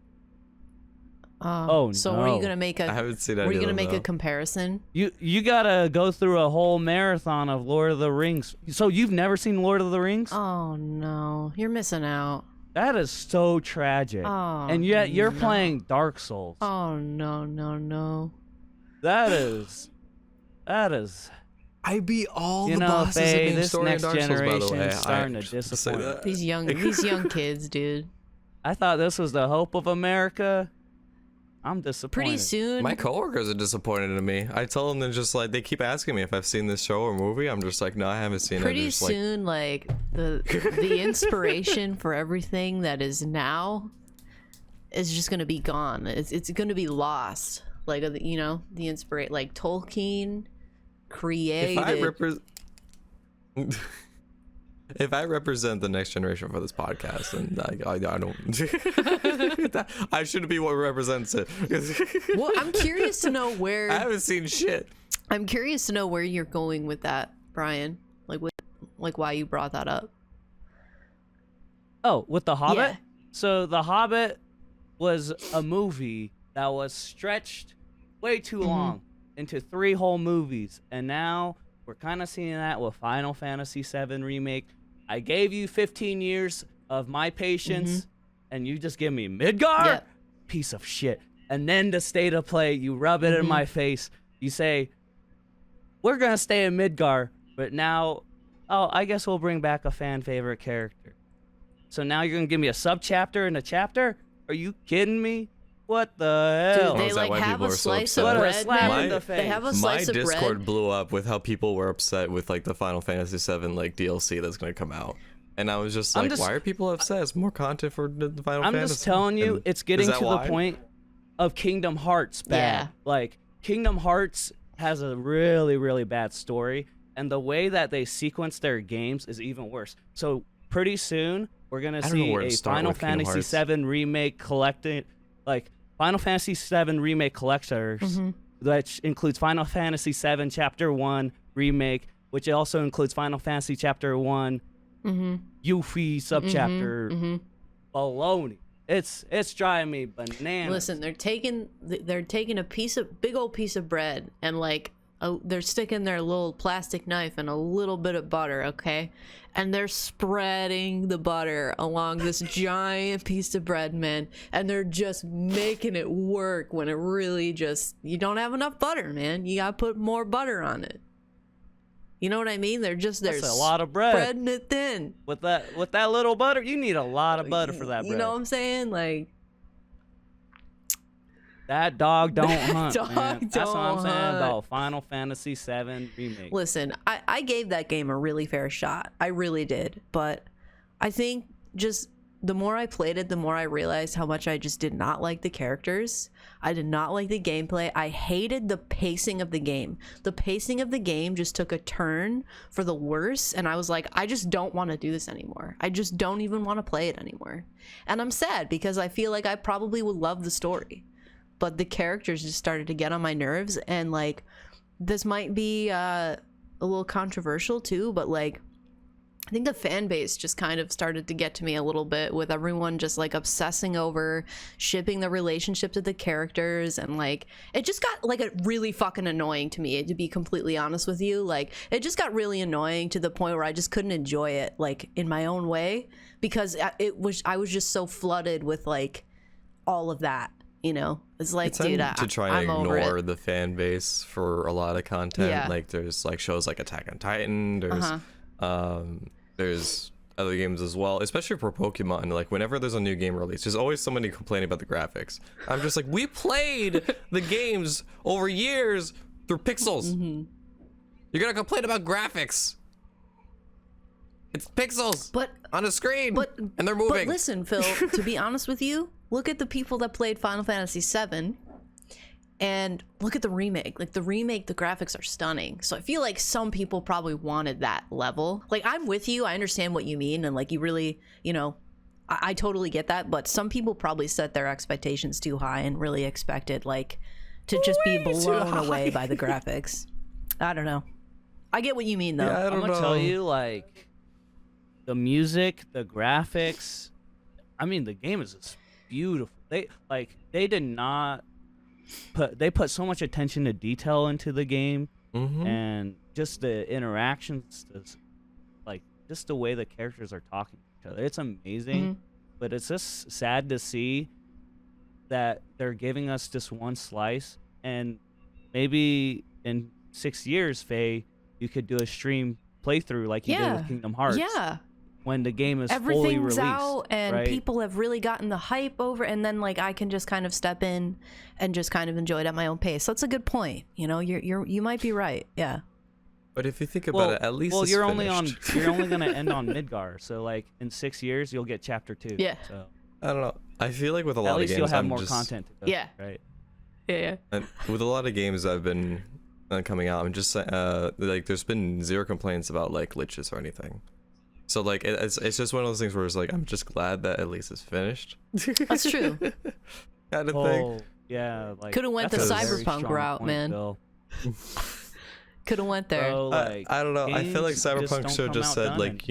Oh, So were you no. gonna make I a? haven't seen any Were you of gonna them, make a though. comparison? You gotta go through a whole marathon of Lord of the Rings. So you've never seen Lord of the Rings? Oh no, you're missing out. That is so tragic. Oh, And yet you're no. playing Dark Souls. Oh no. That is. I beat all You the know, bosses in Faye, main this story in next Dark Souls, by the generation way. is starting I to should say disappoint. that. These young kids, dude. I thought this was the hope of America. I'm disappointed. Pretty soon. My coworkers are disappointed in me. I tell them they're just like, they keep asking me if I've seen this show or movie. I'm just like, no, I haven't seen it. Pretty They're just like, soon, like the inspiration for everything that is now is just gonna be gone. It's gonna be lost. Like the inspiration, like Tolkien created. if I represent the next generation for this podcast, then I don't. I shouldn't be what represents it. Well, I'm curious to know where. I haven't seen shit. I'm curious to know where you're going with that, Brian. Like why you brought that up. Oh, with The Hobbit? Yeah. So The Hobbit was a movie that was stretched way too long into 3 whole movies. And now we're kind of seeing that with Final Fantasy VII Remake. I gave you 15 years of my patience, and you just give me Midgar? Yep. Piece of shit. And then the state of play, you rub it in my face. You say, we're going to stay in Midgar, but now, I guess we'll bring back a fan favorite character. So now you're going to give me a sub-chapter and a chapter? Are you kidding me? What the hell? Dude, they is that like why have people a are so slice upset? of What a bread, slap man. in the They have a face. slice My of Discord bread. blew up with how people were upset with like the Final Fantasy VII like DLC that's gonna come out, and I was just like, why are people upset? It's more content for the Final I'm Fantasy. just telling you, And it's getting is that to the why? point of Kingdom Hearts bad. Yeah. Like, Kingdom Hearts has a really, really bad story, and the way that they sequence their games is even worse. So pretty soon, we're going to I don't know see where to a start Final with Kingdom Fantasy Hearts. VII Remake collecting, like, Final Fantasy VII Remake collectors, which includes Final Fantasy VII Chapter 1 Remake, which also includes Final Fantasy Chapter 1 Yuffie subchapter. Baloney. It's driving me bananas. Listen, they're taking a big old piece of bread and like they're sticking their little plastic knife and a little bit of butter, okay? And they're spreading the butter along this giant piece of bread, man. And they're just making it work when it really just, you don't have enough butter, man. You gotta put more butter on it. You know what I mean? That's a lot of bread. spreading it thin. With that little butter, you need a lot of butter for that bread. You know what I'm saying? Like, That dog don't hunt, Dog man. That's what I'm don't saying hunt. about Final Fantasy VII Remake. Listen, I gave that game a really fair shot. I really did. But I think just the more I played it, the more I realized how much I just did not like the characters. I did not like the gameplay. I hated the pacing of the game. The pacing of the game just took a turn for the worse. And I was like, I just don't want to do this anymore. I just don't even want to play it anymore. And I'm sad because I feel like I probably would love the story. But the characters just started to get on my nerves. And like, this might be a little controversial too, but like, I think the fan base just kind of started to get to me a little bit with everyone just like obsessing over shipping the relationships of the characters, and like it just got like really fucking annoying to me, to be completely honest with you. Like it just got really annoying to the point where I just couldn't enjoy it like in my own way, because I was just so flooded with like all of that, you know. It's like, It's dude, to try and I'm over ignore it. the fan base for a lot of content. Yeah. Like there's like shows like Attack on Titan. There's other games as well, especially for Pokemon. Like whenever there's a new game released, there's always somebody complaining about the graphics. I'm just like, we played the games over years through pixels. You're gonna complain about graphics? It's pixels, But on a screen, and they're But moving. listen, Phil, to be honest with you, look at the people that played Final Fantasy VII and look at the remake. Like the remake, the graphics are stunning. So I feel like some people probably wanted that level. Like I'm with you. I understand what you mean. And like you really, you know, I totally get that. But some people probably set their expectations too high and really expected like to just be blown away by the graphics. I don't know. I get what you mean though. Yeah, I I'm don't gonna know. tell you, like, the music, the graphics. I mean, the game is just beautiful. They did not put so much attention to detail into the game, and just the interactions, like just the way the characters are talking to each other. It's amazing, but it's just sad to see that they're giving us just one slice, and maybe in 6 years, Faye, you could do a stream playthrough like you did with Kingdom Hearts. Yeah. When the game is fully Everything's released, out and right? people have really gotten the hype over, and then like I can just kind of step in and just kind of enjoy it at my own pace. That's a good point. You know, you might be right. Yeah. But if you think about it, at least it's you're finished. you're only gonna end on Midgar. So like in 6 years, you'll get chapter 2. Yeah. So I don't know. I feel like with a lot at of least games, you'll have I'm more just, content to go Yeah. through, right? Yeah. And with a lot of games that have been coming out, I'm just like there's been zero complaints about like glitches or anything. So like it's just one of those things where it's like I'm just glad that at least it's finished. That's true. Kind of thing. Oh yeah, like Coulda went that's the a very Cyberpunk strong route, point, man. Bill. Could have went there. Bro, like, I don't know. I feel like games just Cyberpunk don't should come just out said done like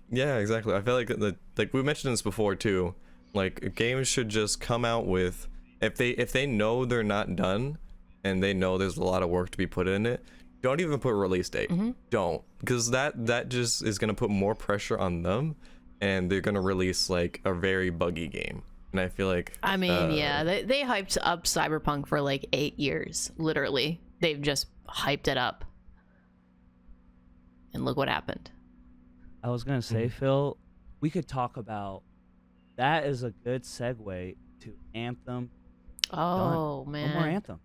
yeah, exactly. I feel like like we mentioned this before too. Like games should just come out with if they know they're not done and they know there's a lot of work to be put in it. Don't even put a release date. Don't, because that just is gonna put more pressure on them, and they're gonna release like a very buggy game. And I feel like I mean, yeah, they hyped up Cyberpunk for like 8 years. Literally, they've just hyped it up, and look what happened. I was gonna say, Phil, we could talk about that is a good segue to Anthem. Oh No man, more Anthem,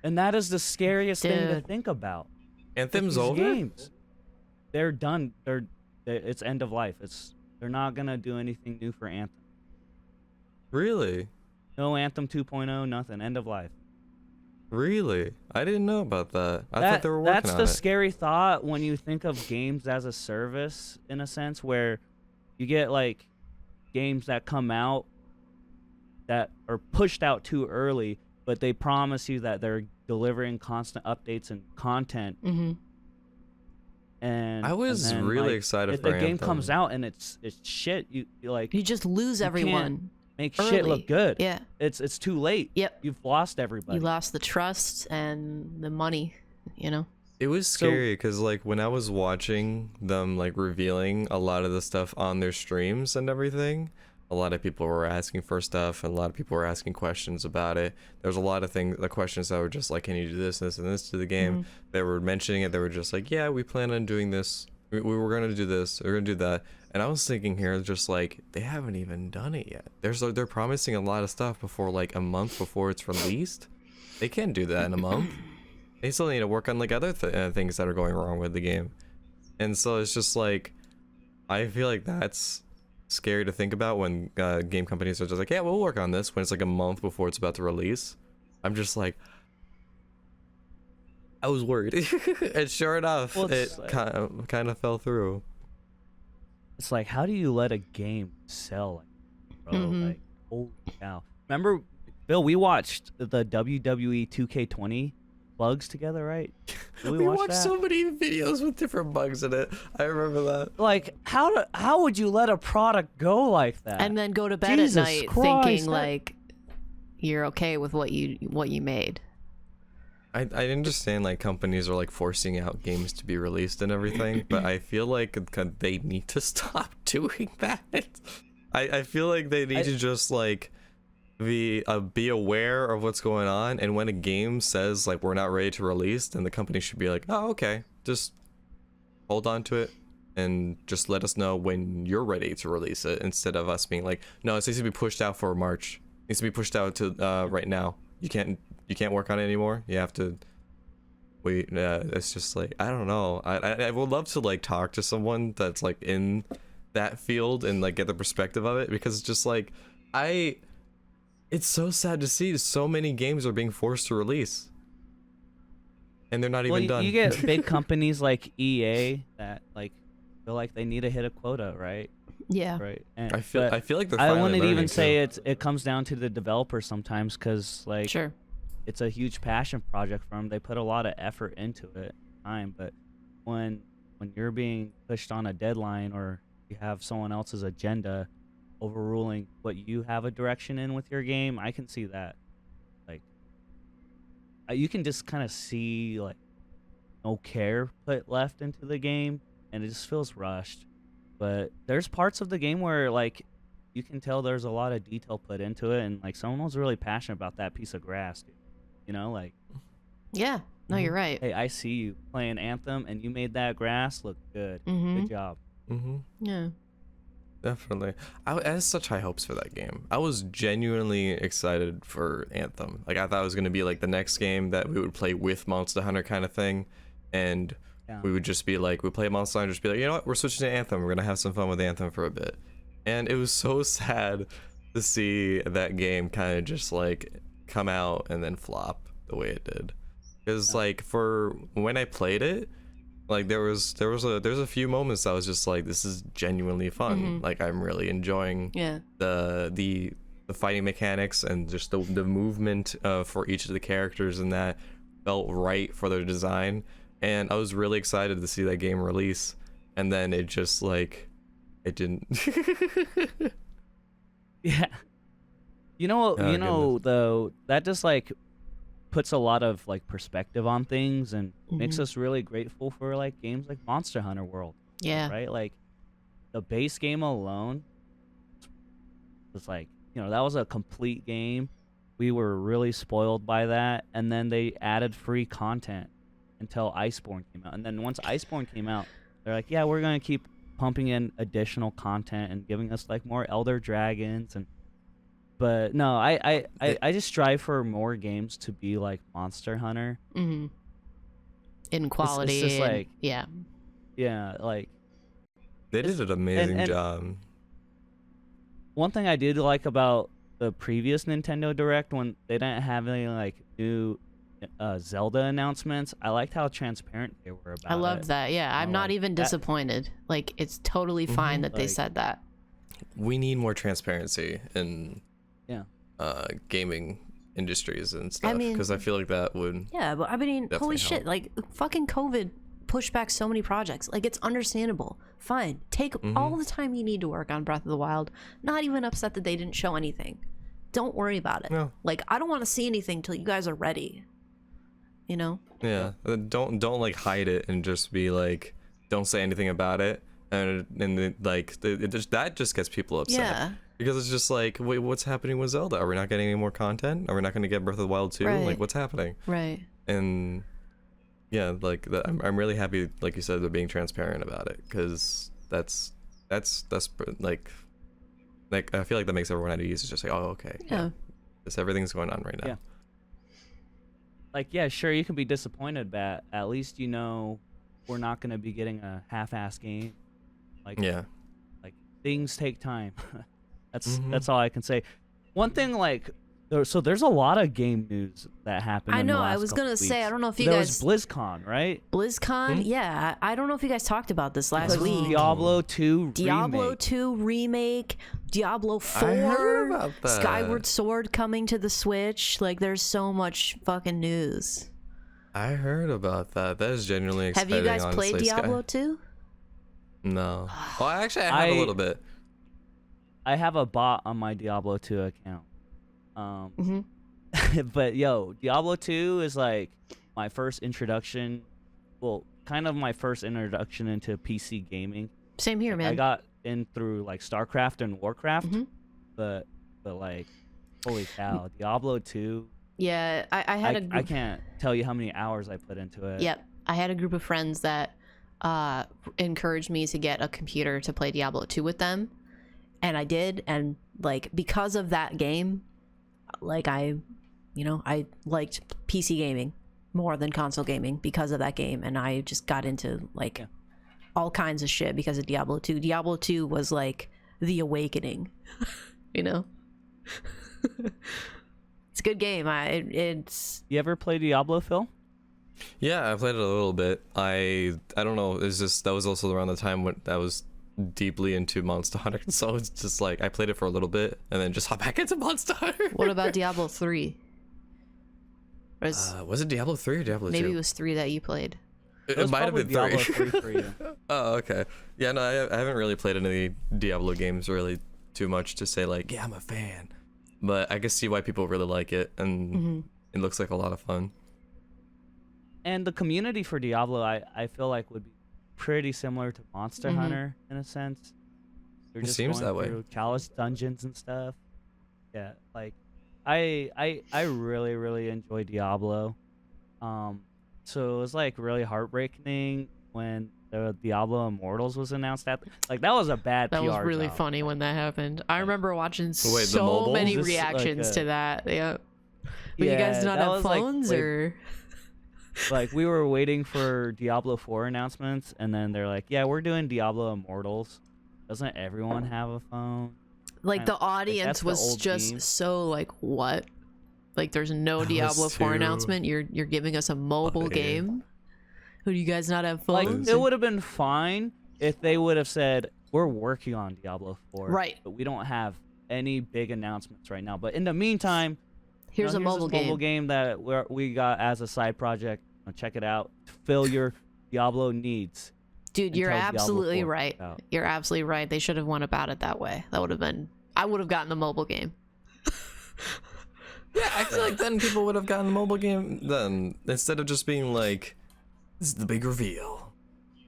and that is the scariest thing to Dude. think about. Anthem's These over. games, they're done. It's end of life. They're not gonna do anything new for Anthem. Really? No Anthem 2.0, nothing. End of life. Really? I didn't know about that. I thought they were working That's on the it. scary thought when you think of games as a service, in a sense, where you get like games that come out that are pushed out too early, but they promise you that they're delivering constant updates and content. And I was and then, really like, excited if for the game Anthem. comes out and it's shit, you like you just lose can't everyone. make shit early. look good. Yeah, It's too late. Yep. You've lost everybody. you lost the trust and the money. You know. It was scary because like when I was watching them like revealing a lot of the stuff on their streams and everything, a lot of people were asking for stuff and a lot of people were asking questions about it. There was a lot of the questions that were just like, can you do this, this, and this to the game? They were mentioning it. They were just like, yeah, we plan on doing this. We were going to do this. We're going to do that. And I was thinking here, just like, they haven't even done it yet. They're promising a lot of stuff before, like, a month before it's released. They can't do that in a month. They still need to work on, like, other things that are going wrong with the game. And so it's just like, I feel like that's scary to think about when game companies are just like, yeah, we'll work on this when it's like a month before it's about to release. I'm just like, I was worried. And sure enough, Well, it like, kind of fell through. It's like, how do you let a game sell, like, bro? Like, holy cow! Remember, Bill? We watched the WWE 2K20 bugs together, right? Did We watch watched that? so many videos with different bugs in it. I remember that. Like, how would you let a product go like that? And then go to bed Jesus at night Christ, thinking that- like you're okay with what you made. I understand like companies are like forcing out games to be released and everything, but I feel like they need to stop doing that. I feel like they need to just like be aware of what's going on, and when a game says like we're not ready to release, then the company should be like, oh, okay, just hold on to it and just let us know when you're ready to release it, instead of us being like, no, it needs to be pushed out for March. It needs to be pushed out to right now. You can't work on it anymore. You have to wait. It's just like, I don't know. I would love to like talk to someone that's like in that field and like get the perspective of it, because it's just like it's so sad to see so many games are being forced to release and they're not even done. You get big companies like EA that like feel like they need to hit a quota, right? Yeah. Right. And, I feel like they're I finally wouldn't even learning, say too. it comes down to the developer sometimes, because like Sure. it's a huge passion project for them. They put a lot of effort into it, time. But when you're being pushed on a deadline, or you have someone else's agenda overruling what you have a direction in with your game, I can see that. Like, you can just kind of see like no care put left into the game, and it just feels rushed. But there's parts of the game where like you can tell there's a lot of detail put into it, and like someone was really passionate about that piece of grass, dude. You know, like, Yeah. No, you're right. hey, I see you playing Anthem, and you made that grass look good. Good job. Yeah. Definitely. I had such high hopes for that game. I was genuinely excited for Anthem. Like, I thought it was going to be like the next game that we would play with Monster Hunter kind of thing. And we would just be like, we play Monster Hunter, just be like, you know what, we're switching to Anthem. We're going to have some fun with Anthem for a bit. And it was so sad to see that game kind of just like come out and then flop the way it did. Because like, for when I played it, like there's a few moments I was just like, this is genuinely fun. Like, I'm really enjoying the fighting mechanics, and just the movement for each of the characters, and that felt right for their design. And I was really excited to see that game release, and then it just like, it didn't. Yeah. You know, goodness. though, that just like puts a lot of like perspective on things, and makes us really grateful for like games like Monster Hunter World. Yeah. Right? Like, the base game alone was like, that was a complete game. We were really spoiled by that, and then they added free content until Iceborne came out. And then once Iceborne came out, they're like, yeah, we're going to keep pumping in additional content and giving us like more Elder Dragons. But no, I just strive for more games to be like Monster Hunter. In quality. It's just like, yeah. Like, They did an amazing and job. one thing I did like about the previous Nintendo Direct, when they didn't have any like new Zelda announcements, I liked how transparent they were about it. I loved that. Yeah, I'm not like even that- disappointed. Like, it's totally fine that they Like- said that. We need more transparency in Yeah. gaming industries and stuff. I mean- because I feel like that would. Yeah, but I mean, Definitely holy shit, help. like, fucking COVID pushed back so many projects. Like, it's understandable. Fine. Take all the time you need to work on Breath of the Wild. Not even upset that they didn't show anything. Don't worry about it. No. Like, I don't want to see anything till you guys are ready. You know? Yeah, don't like hide it and just be like, don't say anything about it, and that just gets people upset. Yeah. Because it's just like, wait, what's happening with Zelda? Are we not getting any more content? Are we not going to get Breath of the Wild 2? Right. Like, what's happening? Right. And yeah, like I'm really happy, like you said, they're being transparent about it, because that's that's like I feel like that makes everyone at ease. It's just like, oh, okay, Yeah. this everything's going on right now. Yeah. Like, yeah, sure, you can be disappointed, but at least you know we're not going to be getting a half-ass game. Like, Yeah. like things take time. That's all I can say. One thing, like, so there's a lot of game news that happened. I in the know. last I was couple gonna say. weeks. I don't know if you there guys. was BlizzCon, right? BlizzCon. Yeah. I don't know if you guys talked about this last Because week. Diablo 2 Diablo remake. 2 remake, Diablo 4, I heard about that. Skyward Sword coming to the Switch. Like, there's so much fucking news. I heard about that. That is genuinely Have exciting. you guys honestly. played Diablo 2? No. Well, actually, I have a little bit. I have a bot on my Diablo 2 account. Mm-hmm. But yo, Diablo 2 is like my first introduction. Well, kind of my first introduction into PC gaming. Same here, man. I got in through like StarCraft and Warcraft, Mhm. but like, holy cow, Diablo 2. Yeah, I had a group. I can't tell you how many hours I put into it. Yep, I had a group of friends that encouraged me to get a computer to play Diablo 2 with them, and I did. And like, because of that game, like I liked PC gaming more than console gaming because of that game, and I just got into like all kinds of shit because of Diablo 2. Diablo 2 was like the awakening, you know. It's a good game. It's You ever play Diablo, Phil? Yeah, I played it a little bit. I don't know. It's just that was also around the time when I was deeply into Monster Hunter, so it's just like I played it for a little bit and then just hop back into Monster Hunter. What about Diablo 3? Was it Diablo 3 or Diablo 2? Maybe it was 3 that you played. It might have been Diablo 3. 3 for you. Oh, okay. Yeah, no, I haven't really played any Diablo games really too much to say like, yeah, I'm a fan. But I can see why people really like it, and it looks like a lot of fun. And the community for Diablo, I feel like would be pretty similar to Monster Hunter in a sense. They're It just seems going that way. through chalice dungeons and stuff. Yeah, like I really enjoy Diablo. So it was like really heartbreaking when the Diablo Immortals was announced. That was a bad That PR was really job. funny when that happened. I remember watching the so mobile? many Is this reactions like to that. Yeah. But you guys Yeah, do not that have was like- phones, like- or Like we were waiting for Diablo 4 announcements, and then they're like, "Yeah, we're doing Diablo Immortals." Doesn't everyone have a phone? like the that's audience the was old just meme. so like, what? Like, there's no That Diablo was 4 too announcement. You're giving us a mobile funny. game. Who do you guys not have Like phones? it would have been fine if they would have said, "We're working on Diablo 4, Right. but we don't have any big announcements right now." But in the meantime, Here's a mobile this mobile game. game that we got as a side project. Check it out. Fill your Diablo needs. Dude, you're until Diablo absolutely 4 right. comes out. You're absolutely right. They should have went about it that way. That would have been. I would have gotten the mobile game. Yeah, I feel like then people would have gotten the mobile game then, instead of just being like, this is the big reveal,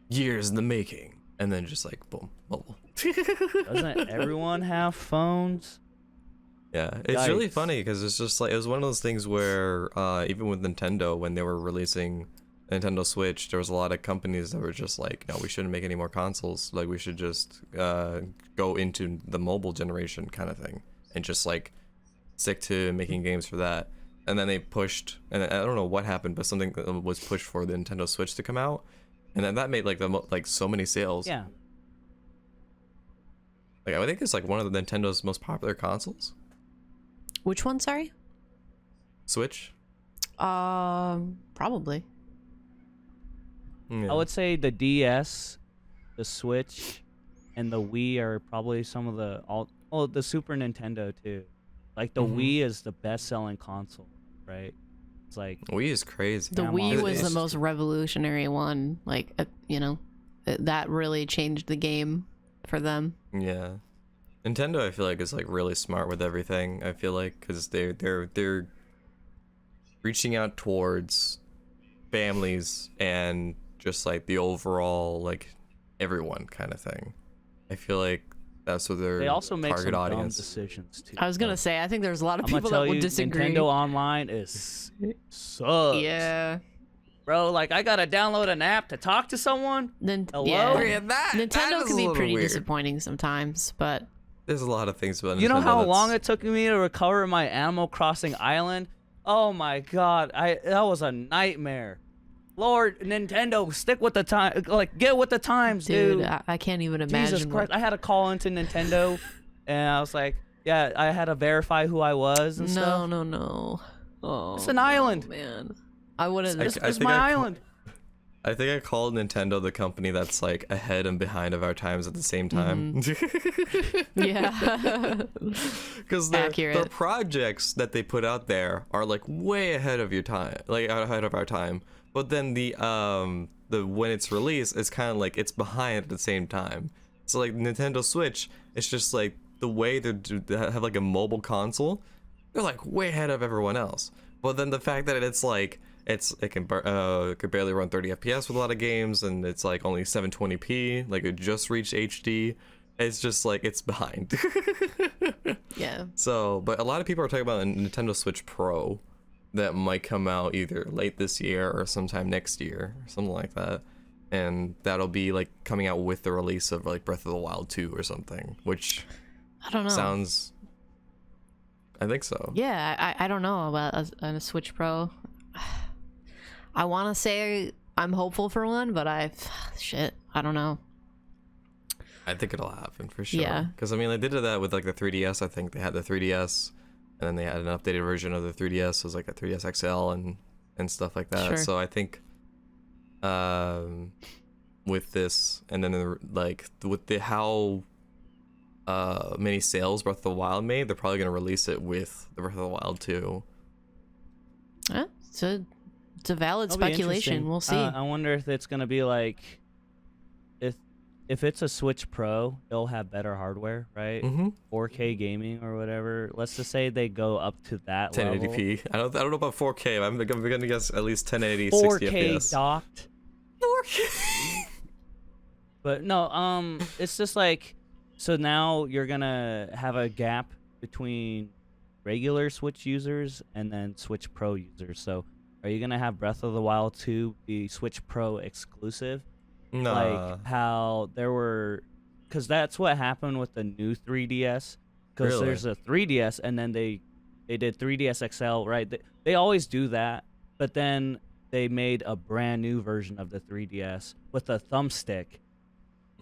years in the making, and then just like, boom, mobile. Doesn't everyone have phones? Yeah, it's really Yikes. funny because it's just like, it was one of those things where even with Nintendo, when they were releasing Nintendo Switch, there was a lot of companies that were just like, no, we shouldn't make any more consoles. Like, we should just go into the mobile generation kind of thing and just like stick to making games for that. And then they pushed, and I don't know what happened, but something was pushed for the Nintendo Switch to come out, and then that made like like so many sales. Yeah. Like, I think it's like one of the Nintendo's most popular consoles. Which one? Sorry. Switch. Probably. Yeah. I would say the DS, the Switch, and the Wii are probably some of the Super Nintendo too. Like the Wii is the best-selling console, right? It's like Wii is crazy. The Yeah, Wii Mom. was the It's- most revolutionary one. Like, that really changed the game for them. Yeah, Nintendo, I feel like, is like really smart with everything. I feel like because they're reaching out towards families and just like the overall like everyone kind of thing. I feel like that's what their they also make some target dumb audience. decisions too. I was gonna say, I think there's a lot of I'm gonna people tell that would you, disagree. Nintendo Online is sucks. Yeah. bro. Like, I gotta download an app to talk to someone. Hello? Yeah. Yeah, that Nintendo is can a be little pretty weird. disappointing sometimes, but There's a lot of things about Nintendo. You know how that's- long it took me to recover my Animal Crossing island? Oh my god, that was a nightmare. Lord, Nintendo, stick with the time. Like, get with the times, dude. dude, I can't even imagine. Jesus Christ, I had to call into Nintendo, and I was like, yeah, I had to verify who I was and stuff. No. Oh, It's an island. man. I would have. This I is think my I ca- island. I think I called Nintendo the company that's like ahead and behind of our times at the same time. Yeah. Because their Accurate. projects that they put out there are like way ahead of your time, like ahead of our time. But then the when it's released, it's kind of like it's behind at the same time. So like Nintendo Switch, it's just like the way they have like a mobile console, they're like way ahead of everyone else. But then the fact that it's like it could barely run 30 FPS with a lot of games, and it's like only 720p, like it just reached HD. It's just like it's behind. Yeah. So, but a lot of people are talking about a Nintendo Switch Pro that might come out either late this year or sometime next year, or something like that. And that'll be like coming out with the release of like Breath of the Wild 2 or something, which I don't know. sounds. I think so. Yeah, I don't know about a Switch Pro. I want to say I'm hopeful for one, but I don't know. I think it'll happen for sure. Yeah. Because I mean, they did that with like the 3DS. I think they had the 3DS, and then they had an updated version of the 3DS. It was like a 3DS XL and stuff like that. Sure. So I think, with this, and then like with the how many sales Breath of the Wild made, they're probably gonna release it with the Breath of the Wild 2. It's a valid That'll be speculation. interesting. We'll see. I wonder if it's gonna be like, if it's a Switch Pro, it'll have better hardware, right? Mm-hmm. 4K gaming or whatever. Let's just say they go up to that 1080p. I don't know about 4K. I'm gonna guess at least 1080, level. 60 4K FPS. docked. 4K. But no, it's just like, so now you're gonna have a gap between regular Switch users and then Switch Pro users. So are you gonna have Breath of the Wild 2 be Switch Pro exclusive? Nah. Like how there were, because that's what happened with the new 3DS. Because Really? there's a 3DS, and then they did 3DS XL, right? They always do that, but then they made a brand new version of the 3DS with a thumbstick,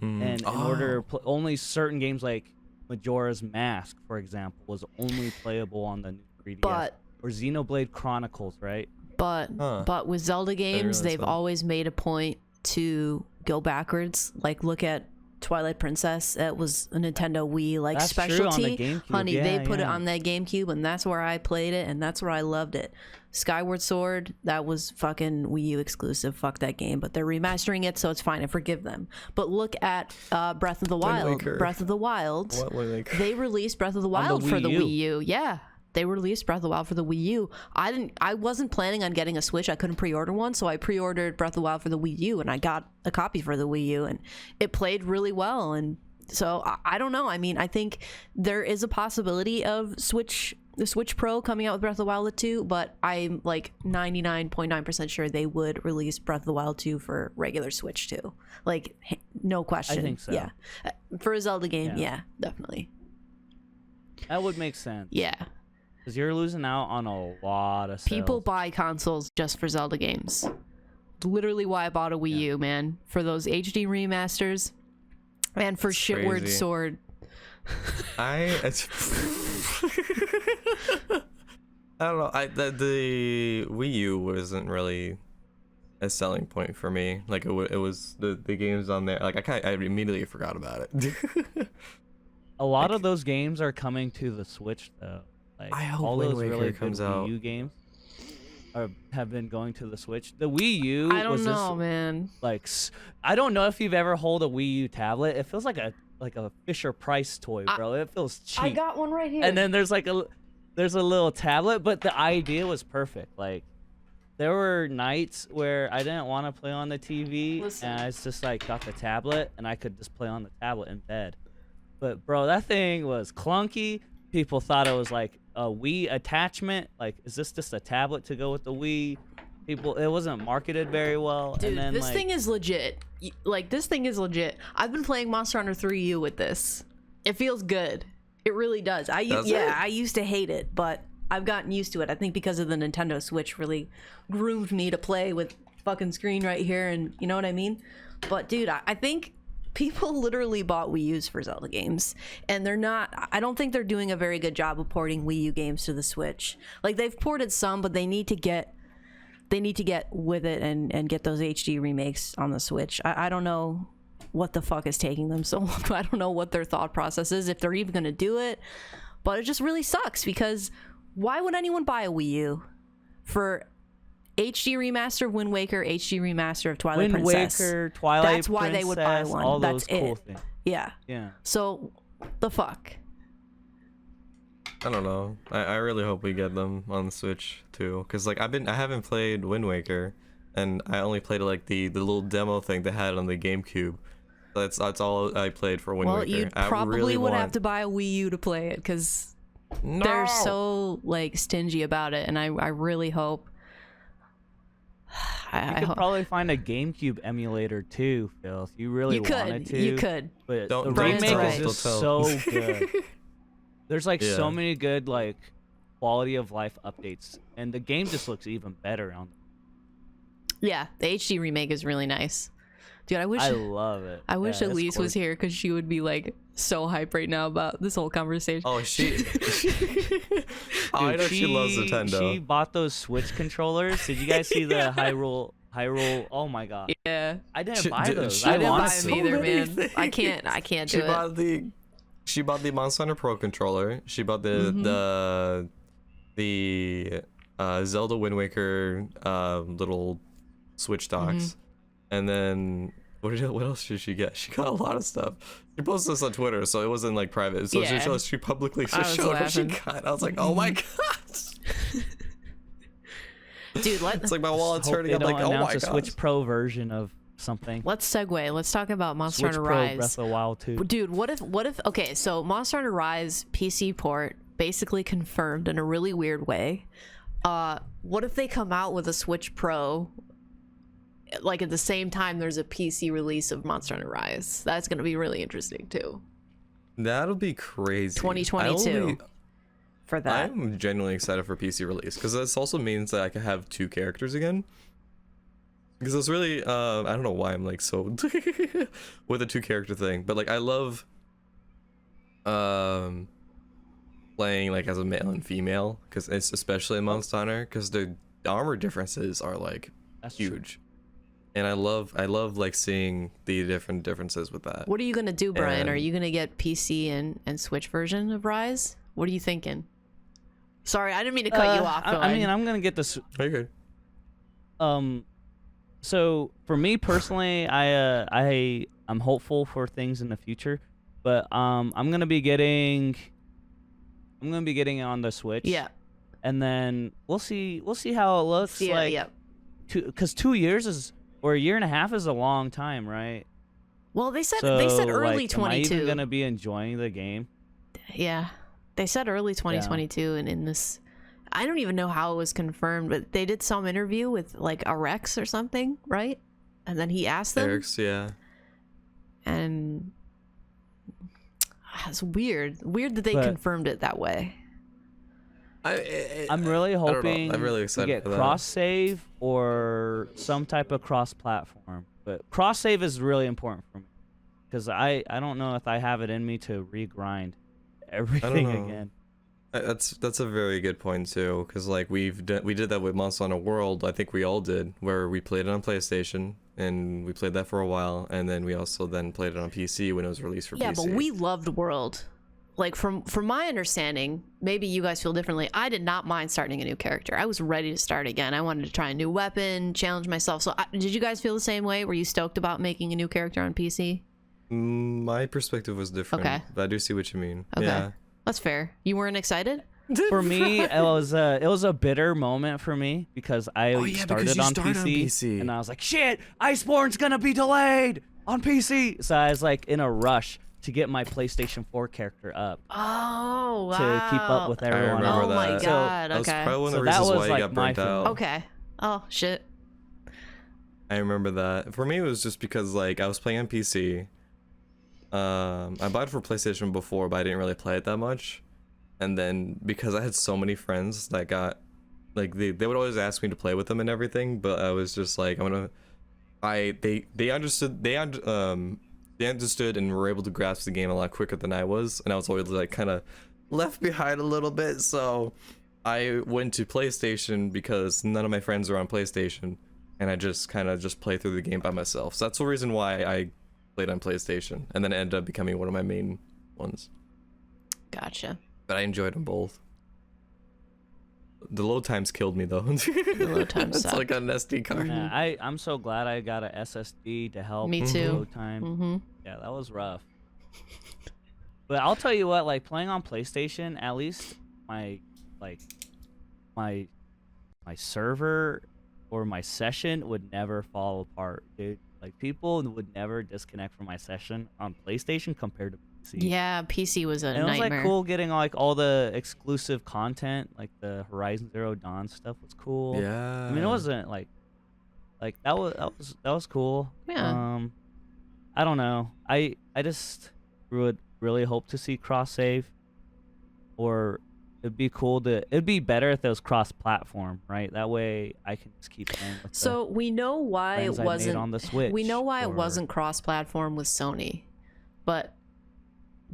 and in order to only certain games like Majora's Mask, for example, was only playable on the new 3DS. But or Xenoblade Chronicles, right? but with Zelda games, realize they've that. always made a point to go backwards. Like look at Twilight Princess. It was a Nintendo Wii like That's true, on the specialty. GameCube. Honey, they Yeah, put it yeah. on that GameCube, and that's where I played it, and that's where I loved it. Skyward Sword, that was fucking Wii U exclusive. Fuck that game, but they're remastering it, so it's fine. I forgive them. But look at Breath of the Wild. Waker. Breath of the Wild. What would they? They released Breath of the the Wild for Wii the U. Wii U. Yeah. They released Breath of the Wild for the Wii U. I wasn't planning on getting a Switch. I couldn't pre-order one, so I pre-ordered Breath of the Wild for the Wii U, and I got a copy for the Wii U, and it played really well. And so I don't know. I mean, I think there is a possibility of the Switch Pro coming out with Breath of the Wild 2, but I'm like 99.9% sure they would release Breath of the Wild 2 for regular Switch too. Like, no question. I think so. Yeah. For a Zelda game, Yeah. yeah, definitely. That would make sense. Yeah. Because you're losing out on a lot of sales. People buy consoles just for Zelda games. Literally why I bought a Wii U, man. For those HD remasters and for That's Shitward crazy. Sword. I don't know. The Wii U wasn't really a selling point for me. Like it was the games on there. Like I immediately forgot about it. A lot of those games are coming to the Switch, though. Like I hope all Wind those Waker really comes good out. Wii U games have been going to the Switch. The Wii U I don't was know, this, man. like I don't know if you've ever held a Wii U tablet. It feels like a Fisher Price toy, bro. It feels cheap. I got one right here. And then there's a little tablet, but the idea was perfect. Like there were nights where I didn't want to play on the TV, Listen. and I just like got the tablet, and I could just play on the tablet in bed. But bro, that thing was clunky. People thought it was like a Wii attachment. Like, is this just a tablet to go with the Wii? it wasn't marketed very well. Dude, and then, this thing is legit. Like, this thing is legit. I've been playing Monster Hunter 3U with this. It feels good. It really does. I used to hate it, but I've gotten used to it. I think because of the Nintendo Switch really groomed me to play with fucking screen right here, and you know what I mean? But dude, I think people literally bought Wii U's for Zelda games, and I don't think they're doing a very good job of porting Wii U games to the Switch. Like, they've ported some, but they need to get with it and get those HD remakes on the Switch. I don't know what the fuck is taking them so long. I don't know what their thought process is, if they're even gonna do it, but it just really sucks, because why would anyone buy a Wii U for HD remaster of Wind Waker, HD remaster of Twilight Princess? Wind Waker, Twilight That's why Princess, they would buy one. all That's those cool it. things. Yeah. So the fuck. I don't know. I really hope we get them on the Switch too, because like I haven't played Wind Waker, and I only played like the little demo thing they had on the GameCube. That's all I played for Wind Waker. Well, you probably would have to buy a Wii U to play it, because they're so like stingy about it, and I really hope. You could probably find a GameCube emulator too, Phil, if you really wanted to. You could. But Don't the remake right. is just so good. There's like so many good like quality of life updates, and the game just looks even better on. Yeah, the HD remake is really nice. Dude, I love it. I wish Elise was here, because she would be like so hype right now about this whole conversation. Oh, I know she loves Nintendo. She bought those Switch controllers. Did you guys see the Hyrule? Oh my god. Yeah. I didn't buy those. I didn't buy to. them either, man. I can't do it. She bought the Monster Hunter Pro controller. She bought the Zelda Wind Waker little Switch docks. And then what else did she get? She got a lot of stuff. She posted this on Twitter, so it wasn't like private. So she publicly showed what she got. I was like, oh my god. Dude, it's like my wallet's hurting. I'm like, oh my god. A Switch Pro version of something. Let's segue. Let's talk about Monster Hunter Switch Pro Rise. Breath of the Wild 2. Dude, what if okay, so Monster Hunter Rise PC port basically confirmed in a really weird way. What if they come out with a Switch Pro like at the same time there's a PC release of Monster Hunter Rise? That's going to be really interesting too. That'll be crazy. 2022 for that. I'm genuinely excited for PC release, because this also means that I can have two characters again. Because it's really, I don't know why I'm like so with the two character thing, but like I love playing like as a male and female, because it's especially in Monster Hunter, because the armor differences are like huge. True. And I love like seeing the differences with that. What are you gonna do, Brian? Are you gonna get PC and Switch version of Rise? What are you thinking? Sorry, I didn't mean to cut you off. I mean, I'm gonna get this. Okay. So for me personally, I'm hopeful for things in the future, but I'm gonna be getting it on the Switch. Yeah. And then we'll see how it looks. Because 2 years or a year and a half is a long time, right? Well, they said early like, 22. Am I even gonna be enjoying the game? Yeah, they said early 2022, and in this, I don't even know how it was confirmed, but they did some interview with like a Rex or something, right? And then he asked them. Eric's, yeah. And it's weird that they confirmed it that way. I'm really hoping I'm really excited to get for that. cross save or some type of cross platform. But cross save is really important for me, because I don't know if I have it in me to regrind everything again. That's a very good point too, because like we did that with Monster Hunter World. I think we all did, where we played it on PlayStation and we played that for a while, and then we also then played it on PC when it was released for PC. Yeah, but we loved World. Like from my understanding, maybe you guys feel differently. I did not mind starting a new character. I was ready to start again. I wanted to try a new weapon, challenge myself. So did you guys feel the same way? Were you stoked about making a new character on PC? My perspective was different. Okay. But I do see what you mean. Okay. Yeah. That's fair. You weren't excited? For me, it was a bitter moment for me, because I started on PC, and I was like, shit, Iceborne's gonna be delayed on PC. So I was like in a rush to get my PlayStation 4 character up. Oh, wow. To keep up with everyone. I remember oh that. my god. That was Okay. probably one of the So that reasons was, why you like, got my burnt out. Okay. Oh shit. I remember that. For me, it was just because like I was playing on PC. I bought it for PlayStation before, but I didn't really play it that much. And then because I had so many friends that got, like they would always ask me to play with them and everything, but I was just like they understood and were able to grasp the game a lot quicker than I was, and I was always like kind of left behind a little bit. So I went to PlayStation because none of my friends are on PlayStation, and I just kind of just play through the game by myself. So that's the reason why I played on PlayStation, and then it ended up becoming one of my main ones. Gotcha. But I enjoyed them both. The load times killed me though. The load times It's suck. like an SD card. Yeah, I'm so glad I got a SSD to help Me with too. load time. Mm-hmm. Yeah, that was rough. But I'll tell you what, like playing on PlayStation, at least my server or my session would never fall apart, dude. Like people would never disconnect from my session on PlayStation compared to PC. Yeah, PC was a And it was nightmare. like cool getting like all the exclusive content, like the Horizon Zero Dawn stuff was cool. Yeah. I mean, it wasn't like that was cool. Yeah. I don't know. I just would really hope to see cross save, or it'd be better if it was cross platform, right? That way I can just keep playing with So we know why it friends I made wasn't on the Switch. We know why it or- wasn't cross-platform with Sony, but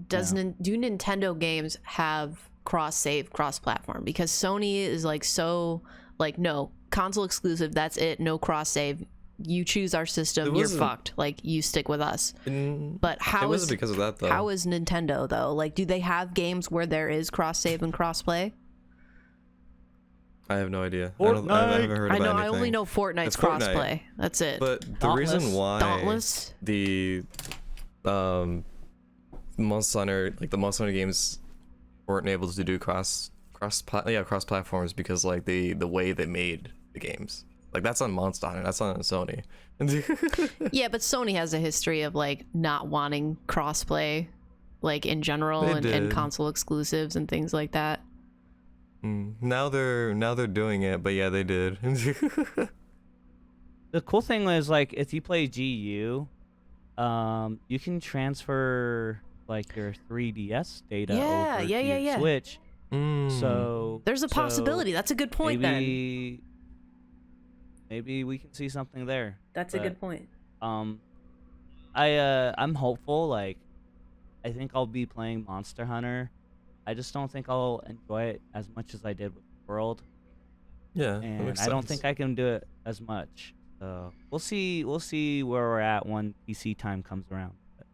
do Nintendo games have cross-save, cross-platform? Because Sony is like so like no console exclusive. That's it. No cross-save. You choose our system. You're wasn't- fucked. Like you stick with us. But It how wasn't is because of that though. how is Nintendo though? Like, do they have games where there is cross-save and cross-play? I have no idea. I haven't heard I about know. anything. I only know Fortnite's It's Fortnite. cross-play. That's it. But the Dauntless. reason why Dauntless. the Monster Hunter, like the Monster Hunter games, weren't able to do cross platforms because like the way they made the games, like that's on Monster Hunter, that's not on Sony. Yeah, but Sony has a history of like not wanting crossplay, like in general, They and did. console exclusives and things like that. Now they're doing it, but yeah, they did. The cool thing was like if you play GU, you can transfer like your 3DS data Yeah, over yeah, to yeah, your yeah. Switch. So There's a possibility. That's a good point. Then maybe we can see something there. that's but, a good point. I'm hopeful. Like, I think I'll be playing Monster Hunter. I just don't think I'll enjoy it as much as I did with World, Yeah, that and makes I don't sense. think I can do it as much. So we'll see. We'll see where we're at when PC time comes around. But,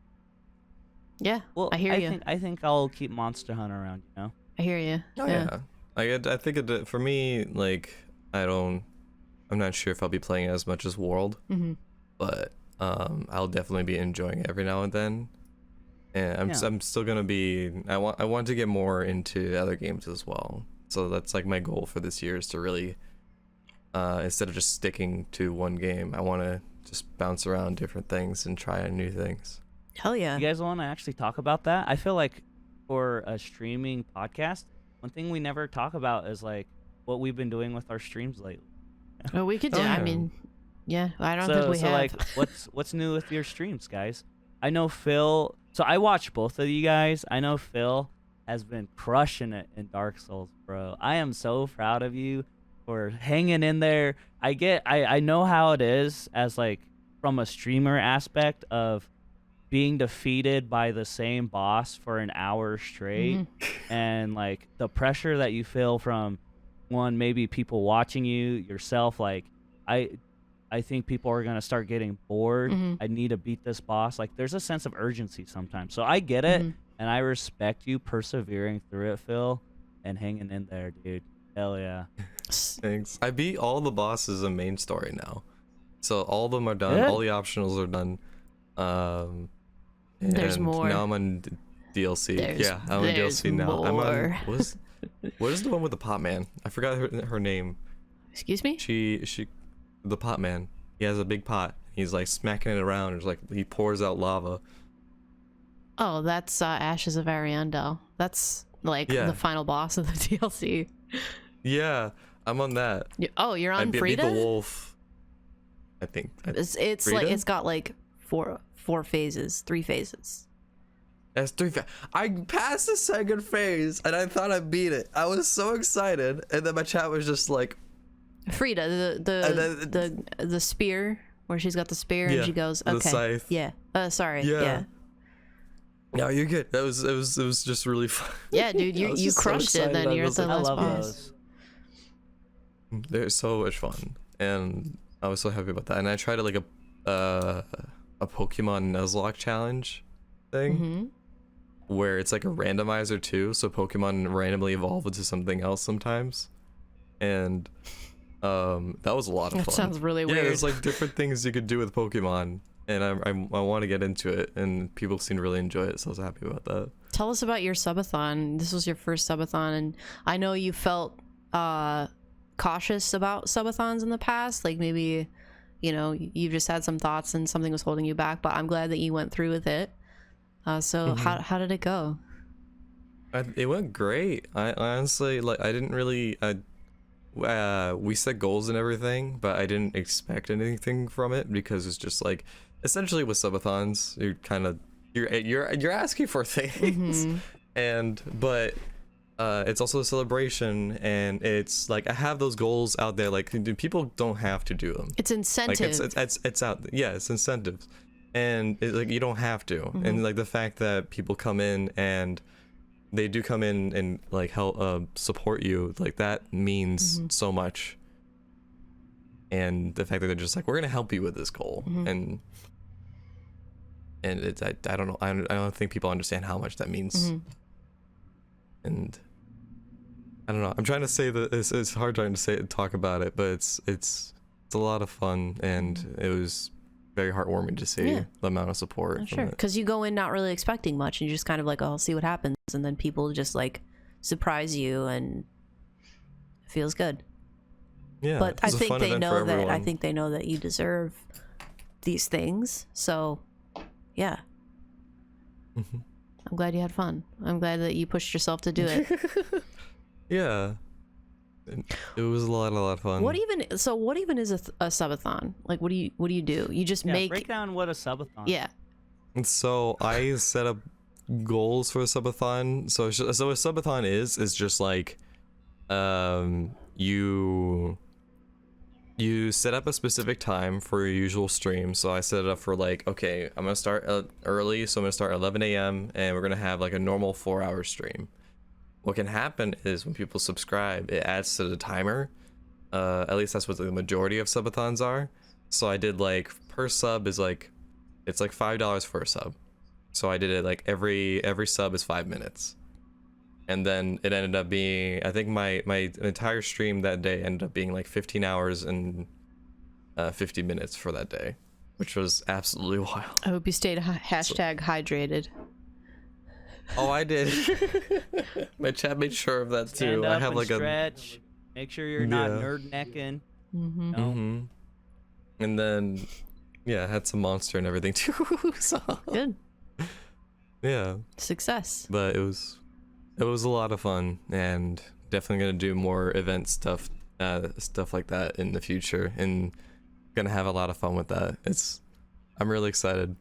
Yeah, well, I hear you. I think I'll keep Monster Hunter around. You know. I hear you. Oh yeah, I think it, for me, like I'm not sure if I'll be playing as much as World, Mm-hmm. but I'll definitely be enjoying it every now and then. And I'm still gonna be. I want to get more into other games as well. So that's like my goal for this year is to really, instead of just sticking to one game, I want to just bounce around different things and try new things. Hell yeah. You guys want to actually talk about that? I feel like for a streaming podcast, one thing we never talk about is like what we've been doing with our streams lately. Well, we could do. Oh, I yeah. mean, yeah. I don't think we have. Like, what's new with your streams, guys? I know Phil. So I watch both of you guys. I know Phil has been crushing it in Dark Souls, bro. I am so proud of you for hanging in there. I know how it is as like from a streamer aspect of being defeated by the same boss for an hour straight, and like the pressure that you feel from one, maybe people watching you, yourself. Like I think people are gonna start getting bored. I need to beat this boss. Like there's a sense of urgency sometimes. So I get it, and I respect you persevering through it, Phil, and hanging in there, dude. Hell yeah. Thanks. I beat all the bosses in main story now, so all of them are done. Good. All the optionals are done. There's and more. Now I'm on DLC. There's- I'm on there's DLC now. I'm on. more. What is the one with the pot man? I forgot her name. Excuse me. The pot man. He has a big pot. He's like smacking it around. It's like he pours out lava. Oh, that's Ashes of Ariandel. That's like Yeah. the final boss of the DLC. Yeah. I'm on that. You're I on beat the Frida? wolf. I think. It's like Frida? it's got like four phases, 3 phases. That's 3 I passed the second phase and I thought I beat it. I was so excited, and then my chat was just like, Frida, the spear, where she's got the spear and she goes, the okay, scythe. yeah. Sorry, Yeah. yeah. No, you're good. It was just really fun. Yeah, dude, you just so crushed it. excited. Then I you're at was the like, I last love boss. those. They're so much fun, and I was so happy about that. And I tried like a Pokemon Nuzlocke challenge thing, where it's like a randomizer too, so Pokemon randomly evolve into something else sometimes, and that was a lot of fun. That sounds really Yeah, weird. there's like different things you could do with Pokemon, and I want to get into it, and people seem to really enjoy it, so I was happy about that. Tell us about your subathon. This was your first subathon, and I know you felt cautious about subathons in the past. Like maybe, you've just had some thoughts and something was holding you back. But I'm glad that you went through with it. So how did it go? It went great. I honestly, like, I didn't really. We set goals and everything, but I didn't expect anything from it, because it's just like, essentially with subathons, you're asking for things, but it's also a celebration, and it's like I have those goals out there. Like, people don't have to do them. It's incentive. Like it's out. Yeah, it's incentives, and like you don't have to. And like the fact that people come in and they do come in and like help support you, like that means so much. And the fact that they're just like, we're gonna help you with this goal, and it's I don't know, I don't think people understand how much that means. And I don't know, I'm trying to say that it's hard trying to talk about it, but it's a lot of fun, and it was very heartwarming to see the amount of support. Sure, because you go in not really expecting much, and you're just kind of like, oh, I'll see what happens, and then people just like surprise you, and it feels good. Yeah, But I think they know that everyone. I think they know that you deserve these things. So, yeah. I'm glad you had fun. I'm glad that you pushed yourself to do it. Yeah, it was a lot of fun. What even is a subathon? Like, what do you do? You just make break down what a subathon. Yeah. And so I set up goals for a subathon. So a subathon is just like, you set up a specific time for your usual stream. So I set it up for like, okay, I'm gonna start early, so I'm gonna start at 11 a.m. and we're gonna have like a normal 4-hour stream. What can happen is when people subscribe, it adds to the timer. At least that's what the majority of subathons are. So I did like, per sub is like, it's like $5 for a sub. So I did it like every sub is 5 minutes. And then it ended up being, I think my entire stream that day ended up being like 15 hours and 50 minutes for that day, which was absolutely wild. I hope you stayed hydrated. Oh, I did. My chat made sure of that Stand too. up I have and like stretch. Make sure you're not Yeah. nerd necking. Mm-hmm. And then, yeah, I had some Monster and everything too. So Good. yeah, Success. but it was a lot of fun, and definitely gonna do more event stuff like that in the future, and gonna have a lot of fun with that. I'm really excited.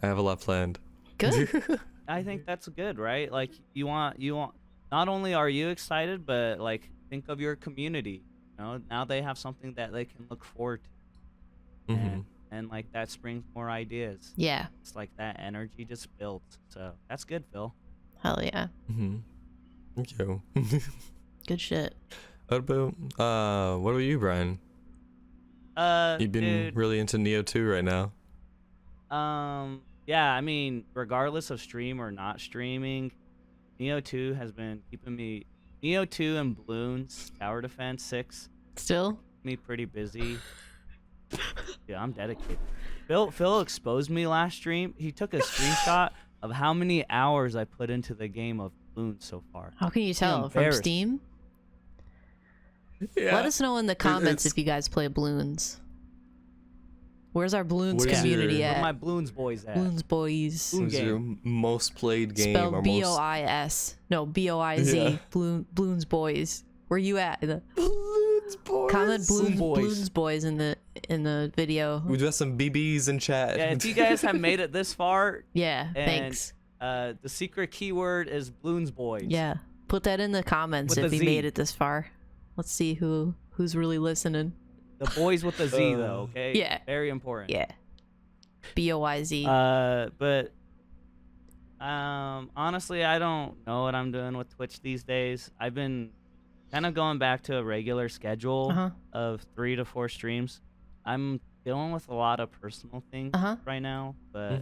I have a lot planned. Good. I think that's good, right? Like you want. Not only are you excited, but like think of your community. Now they have something that they can look forward to, and like that springs more ideas. Yeah. It's like that energy just builds. So that's good, Phil. Hell yeah. Thank you. Good shit. What about you, Brian? You've been Dude, really into Neo 2 right now. Yeah, I mean, regardless of stream or not streaming, Neo 2 has been keeping me. Neo 2 and Bloons Tower Defense 6 Still? keep me pretty busy. Yeah, I'm dedicated. Phil exposed me last stream. He took a screenshot of how many hours I put into the game of Bloons so far. How can you tell? From embarrassed. Steam? Yeah. Let us know in the comments it's- if you guys play Bloons. Where's our Bloons What is community your- Where at? my Bloons boys at? Bloons boys. Bloon What's your game. most played game? Spelled or most... B-O-I-S. No, B-O-I-Z. Yeah. Bloons boys. Where you at? Bloons Comment Bloons Boys. Bloons Boys in the video. We do have some BBs in chat. Yeah, if you guys have made it this far, Yeah, and, thanks. The secret keyword is Bloons Boys. Yeah, put that in the comments With if a you Z. made it this far. Let's see who's really listening. The boys with the Z though, okay? Yeah. Very important. Yeah. BOYZ. But honestly, I don't know what I'm doing with Twitch these days. I've been kind of going back to a regular schedule Uh-huh. of 3 to 4 streams. I'm dealing with a lot of personal things Uh-huh. right now, but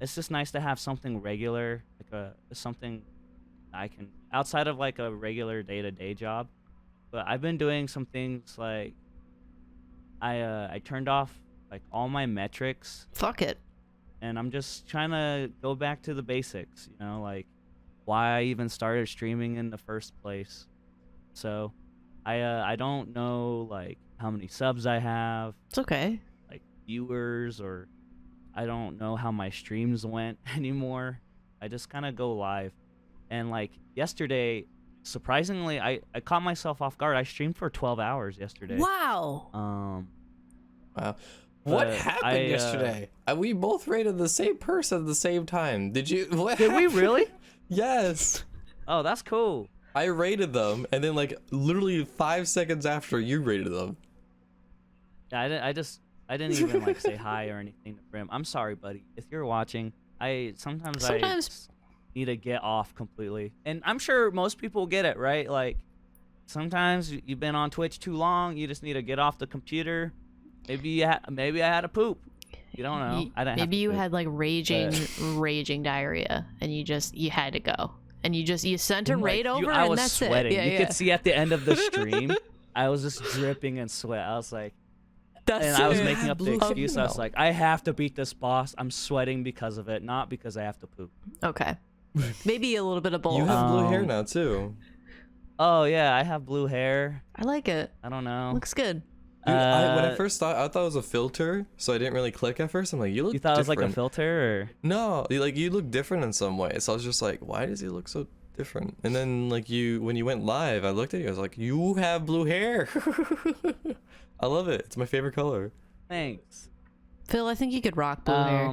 it's just nice to have something regular, like something I can outside of like a regular day-to-day job. But I've been doing some things like I turned off like all my metrics, Fuck it. and I'm just trying to go back to the basics, you know, like why I even started streaming in the first place. So I don't know like how many subs I have, It's okay. like viewers, or I don't know how my streams went anymore. I just kind of go live. And like yesterday, surprisingly, I caught myself off guard. I streamed for 12 hours yesterday. Wow. Wow. What But happened yesterday? We both rated the same person at the same time. Did you? What Did we happened? really? Yes. Oh, that's cool. I rated them, and then like literally 5 seconds after you rated them. Yeah, I didn't even like say hi or anything to Brim. I'm sorry, buddy. If you're watching, sometimes I just need to get off completely. And I'm sure most people get it, right? Like sometimes you've been on Twitch too long, you just need to get off the computer. Maybe I had a poop. You don't know. I didn't. Maybe you have to had like raging diarrhea, and you had to go, and you sent a poop. raid Like, over, I and was that's sweating. it. Yeah, You yeah. could see at the end of the stream, I was just dripping in sweat. I was like, That's and I was it. making up the Blue excuse. I was hell. like, I have to beat this boss. I'm sweating because of it, not because I have to poop. Okay. Maybe a little bit of both. You have blue hair Um, now too. Oh yeah, I have blue hair. I like it. I don't know. Looks good. Dude, when I Uh, first thought, I thought it was a filter, so I didn't really click at first. I'm like, you look. You thought it was like a different. filter, or No, you look different in some way. So I was just like, why does he look so different? And then like when you went live, I looked at you. I was like, you have blue hair. I love it. It's my favorite color. thanks. Phil, I think you could rock blue hair.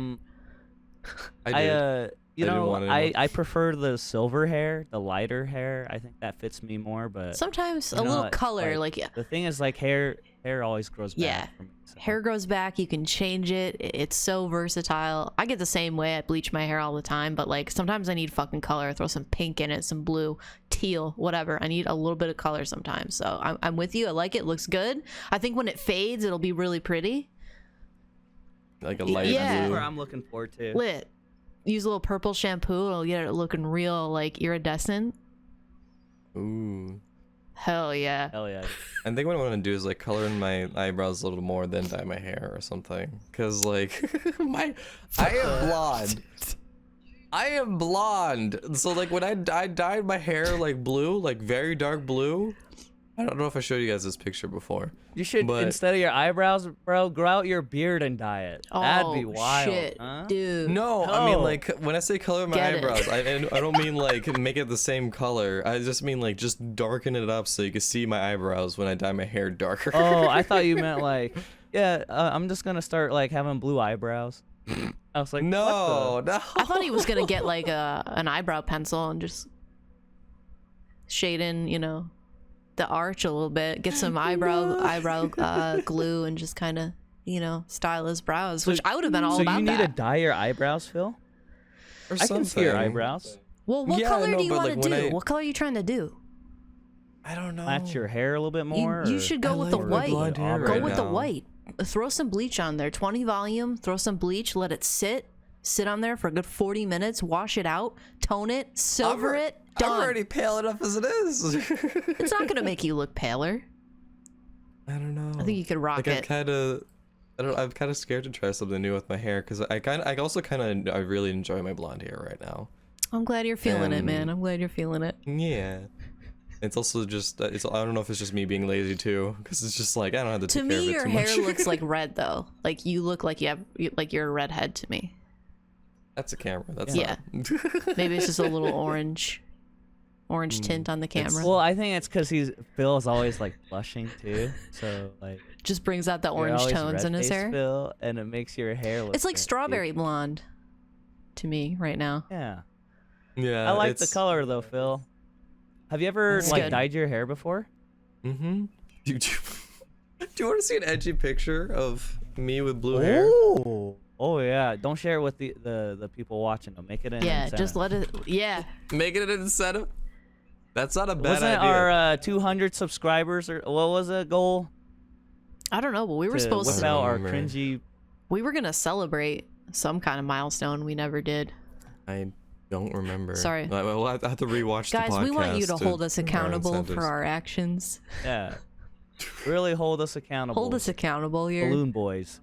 I did. You I didn't know, want it I anymore. prefer the silver hair, the lighter hair. I think that fits me more. But Sometimes you a know, little it's color, like the thing is, like hair always grows back. Yeah. For me, so. hair grows back. You can change it. It's so versatile. I get the same way. I bleach my hair all the time, but like sometimes I need fucking color. Throw some pink in it, some blue, teal, whatever. I need a little bit of color sometimes. So I'm with you. I like it. Looks good. I think when it fades, it'll be really pretty. Like a light Yeah. That's blue. what I'm looking forward to. Lit. Use a little purple shampoo. It'll get it looking real like iridescent. Ooh. Hell yeah. Hell yeah. I think what I want to do is like color in my eyebrows a little more, then dye my hair or something. Cause like I am blonde. I am blonde. So like when I dyed my hair like blue, like very dark blue. I don't know if I showed you guys this picture before. You should, But- instead of your eyebrows, bro, grow out your beard and dye it. That'd be Oh, wild. shit, huh? dude. No, I mean No. like when I say color my Get it. eyebrows, I don't mean like make it the same color. I just mean like just darken it up so you can see my eyebrows when I dye my hair darker. Oh, I thought you meant like, yeah, I'm just gonna start like having blue eyebrows. I was like, no, no. I thought he was gonna get like an eyebrow pencil and just shade in, the arch a little bit. Get some eyebrow glue and just kind of, style his brows. Which I would have been all so about you need that. to dye your eyebrows, Phil? Or I can see your something. eyebrows. Well, what Yeah, color no, do you but, want like, to when do? I- What color are you trying to do? I don't know. Match your hair a little bit more. You or- should go I with the like my white. blonde hair Go right with the now. white. Throw some bleach on there. 20 volume. Throw some bleach. Let it sit on there for a good 40 minutes. Wash it out. Tone it. Silver it. Done. I'm already pale enough as it is. It's not gonna make you look paler. I don't know. I think you could rock like it. I'm kind of scared to try something new with my hair because I really enjoy my blonde hair right now. I'm glad you're feeling it, And- man. I'm glad you're feeling it. Yeah. It's also just I don't know if it's just me being lazy too because it's just like I don't have to To take care of me, it your too hair much. looks like red though. Like you look like you're a redhead to me. That's a camera. That's Yeah. not. Maybe it's just a little orange. orange tint on the camera. Well, I think it's because Phil's always like blushing too, so like Just brings out the you're orange always tones in his red-faced, hair. Phil, and it makes your hair look. It's like good, strawberry blonde to me right now. too. Yeah, Yeah, I like the color though, Phil. Have you ever It's like good. dyed your hair before? Mm-hmm. Do you want to see an edgy picture of me with blue hair? Oh yeah, don't share it with the people watching. Though. Make it an Yeah, incentive. just let it. Yeah. Make it an incentive. That's not a bad Wasn't idea. our 200 subscribers or what was the goal? I don't know, but we were To supposed whip to. out our remember. cringy. We were gonna celebrate some kind of milestone. We never did. I don't remember. Sorry. We'll have to rewatch the podcast. Guys, we want you to hold us accountable for incentives. our actions. Yeah, really hold us accountable. Hold us accountable here. Balloon Boys.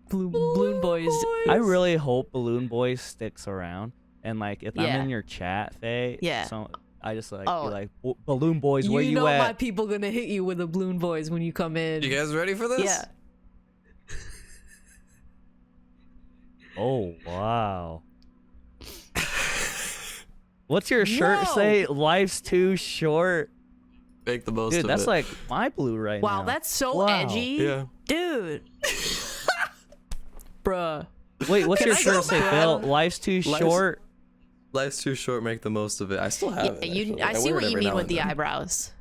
Balloon Boys. I really hope Balloon Boys sticks around. And like, if Yeah. I'm in your chat, Faye, Yeah. so I just like Oh. be like, Balloon Boys, where You you know at? my people gonna hit you with the Balloon Boys when you come in. You guys ready for this? Yeah. Oh wow. What's your shirt Whoa. say? Life's too short. Make the most Dude, of that's it. like my blue right now. Wow, that's so Wow. edgy. Yeah. Dude. Bruh. Wait, what's Can your I go shirt say, back? Phil? Life's too short. Life's too short. Make the most of it. I still have it. Yeah, actually. I see wear what it you every mean now with and the then. eyebrows.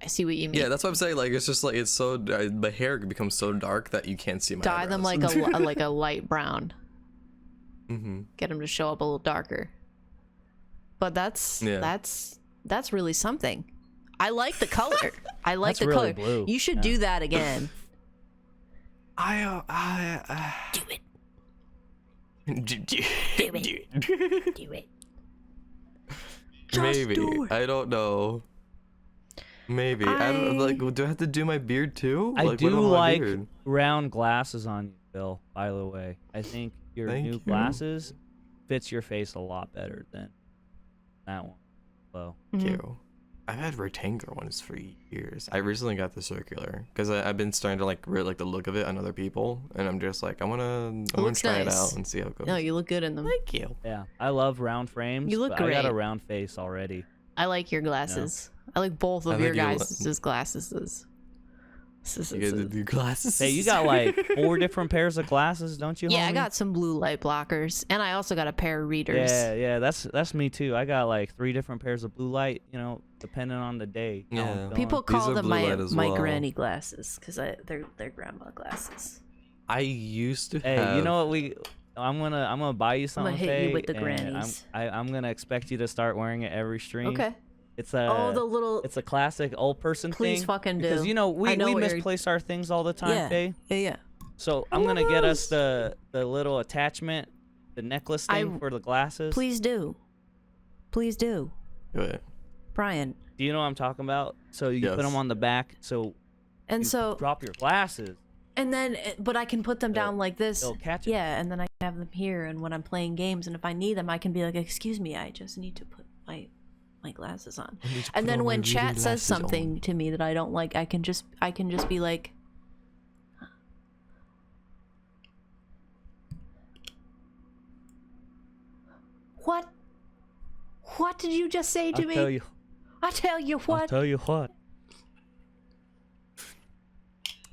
I see what you mean. Yeah, that's what I'm saying. Like, it's just like it's so my hair becomes so dark that you can't see my Dye them like eyebrows. a like a light brown. Mm-hmm. Get them to show up a little darker. But that's really something. I like the color. I like That's the really color. blue. You should Yeah. do that again. Do it. Do Do it. Maybe. do it. I don't know. Maybe. I don't I- like. Do I have to do my beard too? I Like, do what about my like beard? round glasses on you, Phil, by the way. I think your Thank new you. glasses fits your face a lot better than that one. So Mhm. You. I've had rectangular ones for years. I recently got the circular because I've been starting to like really like the look of it on other people, and I'm just like I wanna looks try it nice. out and see how it goes. No, you look good in them. Thank you. yeah, I love round frames. You look but I got a great. round face already. I like your glasses. I like both of I your think you guys' glasses. You guys do glasses. Hey, you got like 4 different pairs of glasses, don't you? Yeah, I homie? got some blue light blockers, and I also got a pair of readers. Yeah, that's me too. I got like 3 different pairs of blue light. You know, depending on the day. how I'm Yeah. feeling. People These call are them blue my light as my well. granny glasses because they're grandma glasses. I used to Hey, have. you know what I'm gonna buy you something. hit you Faye, with the and grannies. I'm gonna expect you to start wearing it every stream. Okay. It's a Oh, the little. it's a classic old person Please thing. fucking do. Because you know I we know what you're- misplace our things all the time, Yeah. Faye. Yeah. So I'm gonna get us the little attachment, the necklace thing I- for the glasses. Please do. Please do, Do it. Brian. Do you know what I'm talking about? So you put Yes. them on the back, so And you so, drop your glasses. and then, but I can put them down like this. They'll catch it. Yeah, and then I can have them here, and when I'm playing games, and if I need them, I can be like, "Excuse me, I just need to put my glasses on." And then when chat says something to me that I don't like, I can just be like, "What? What did you just say to I'll me?" tell you. I tell you I'll what. tell you what.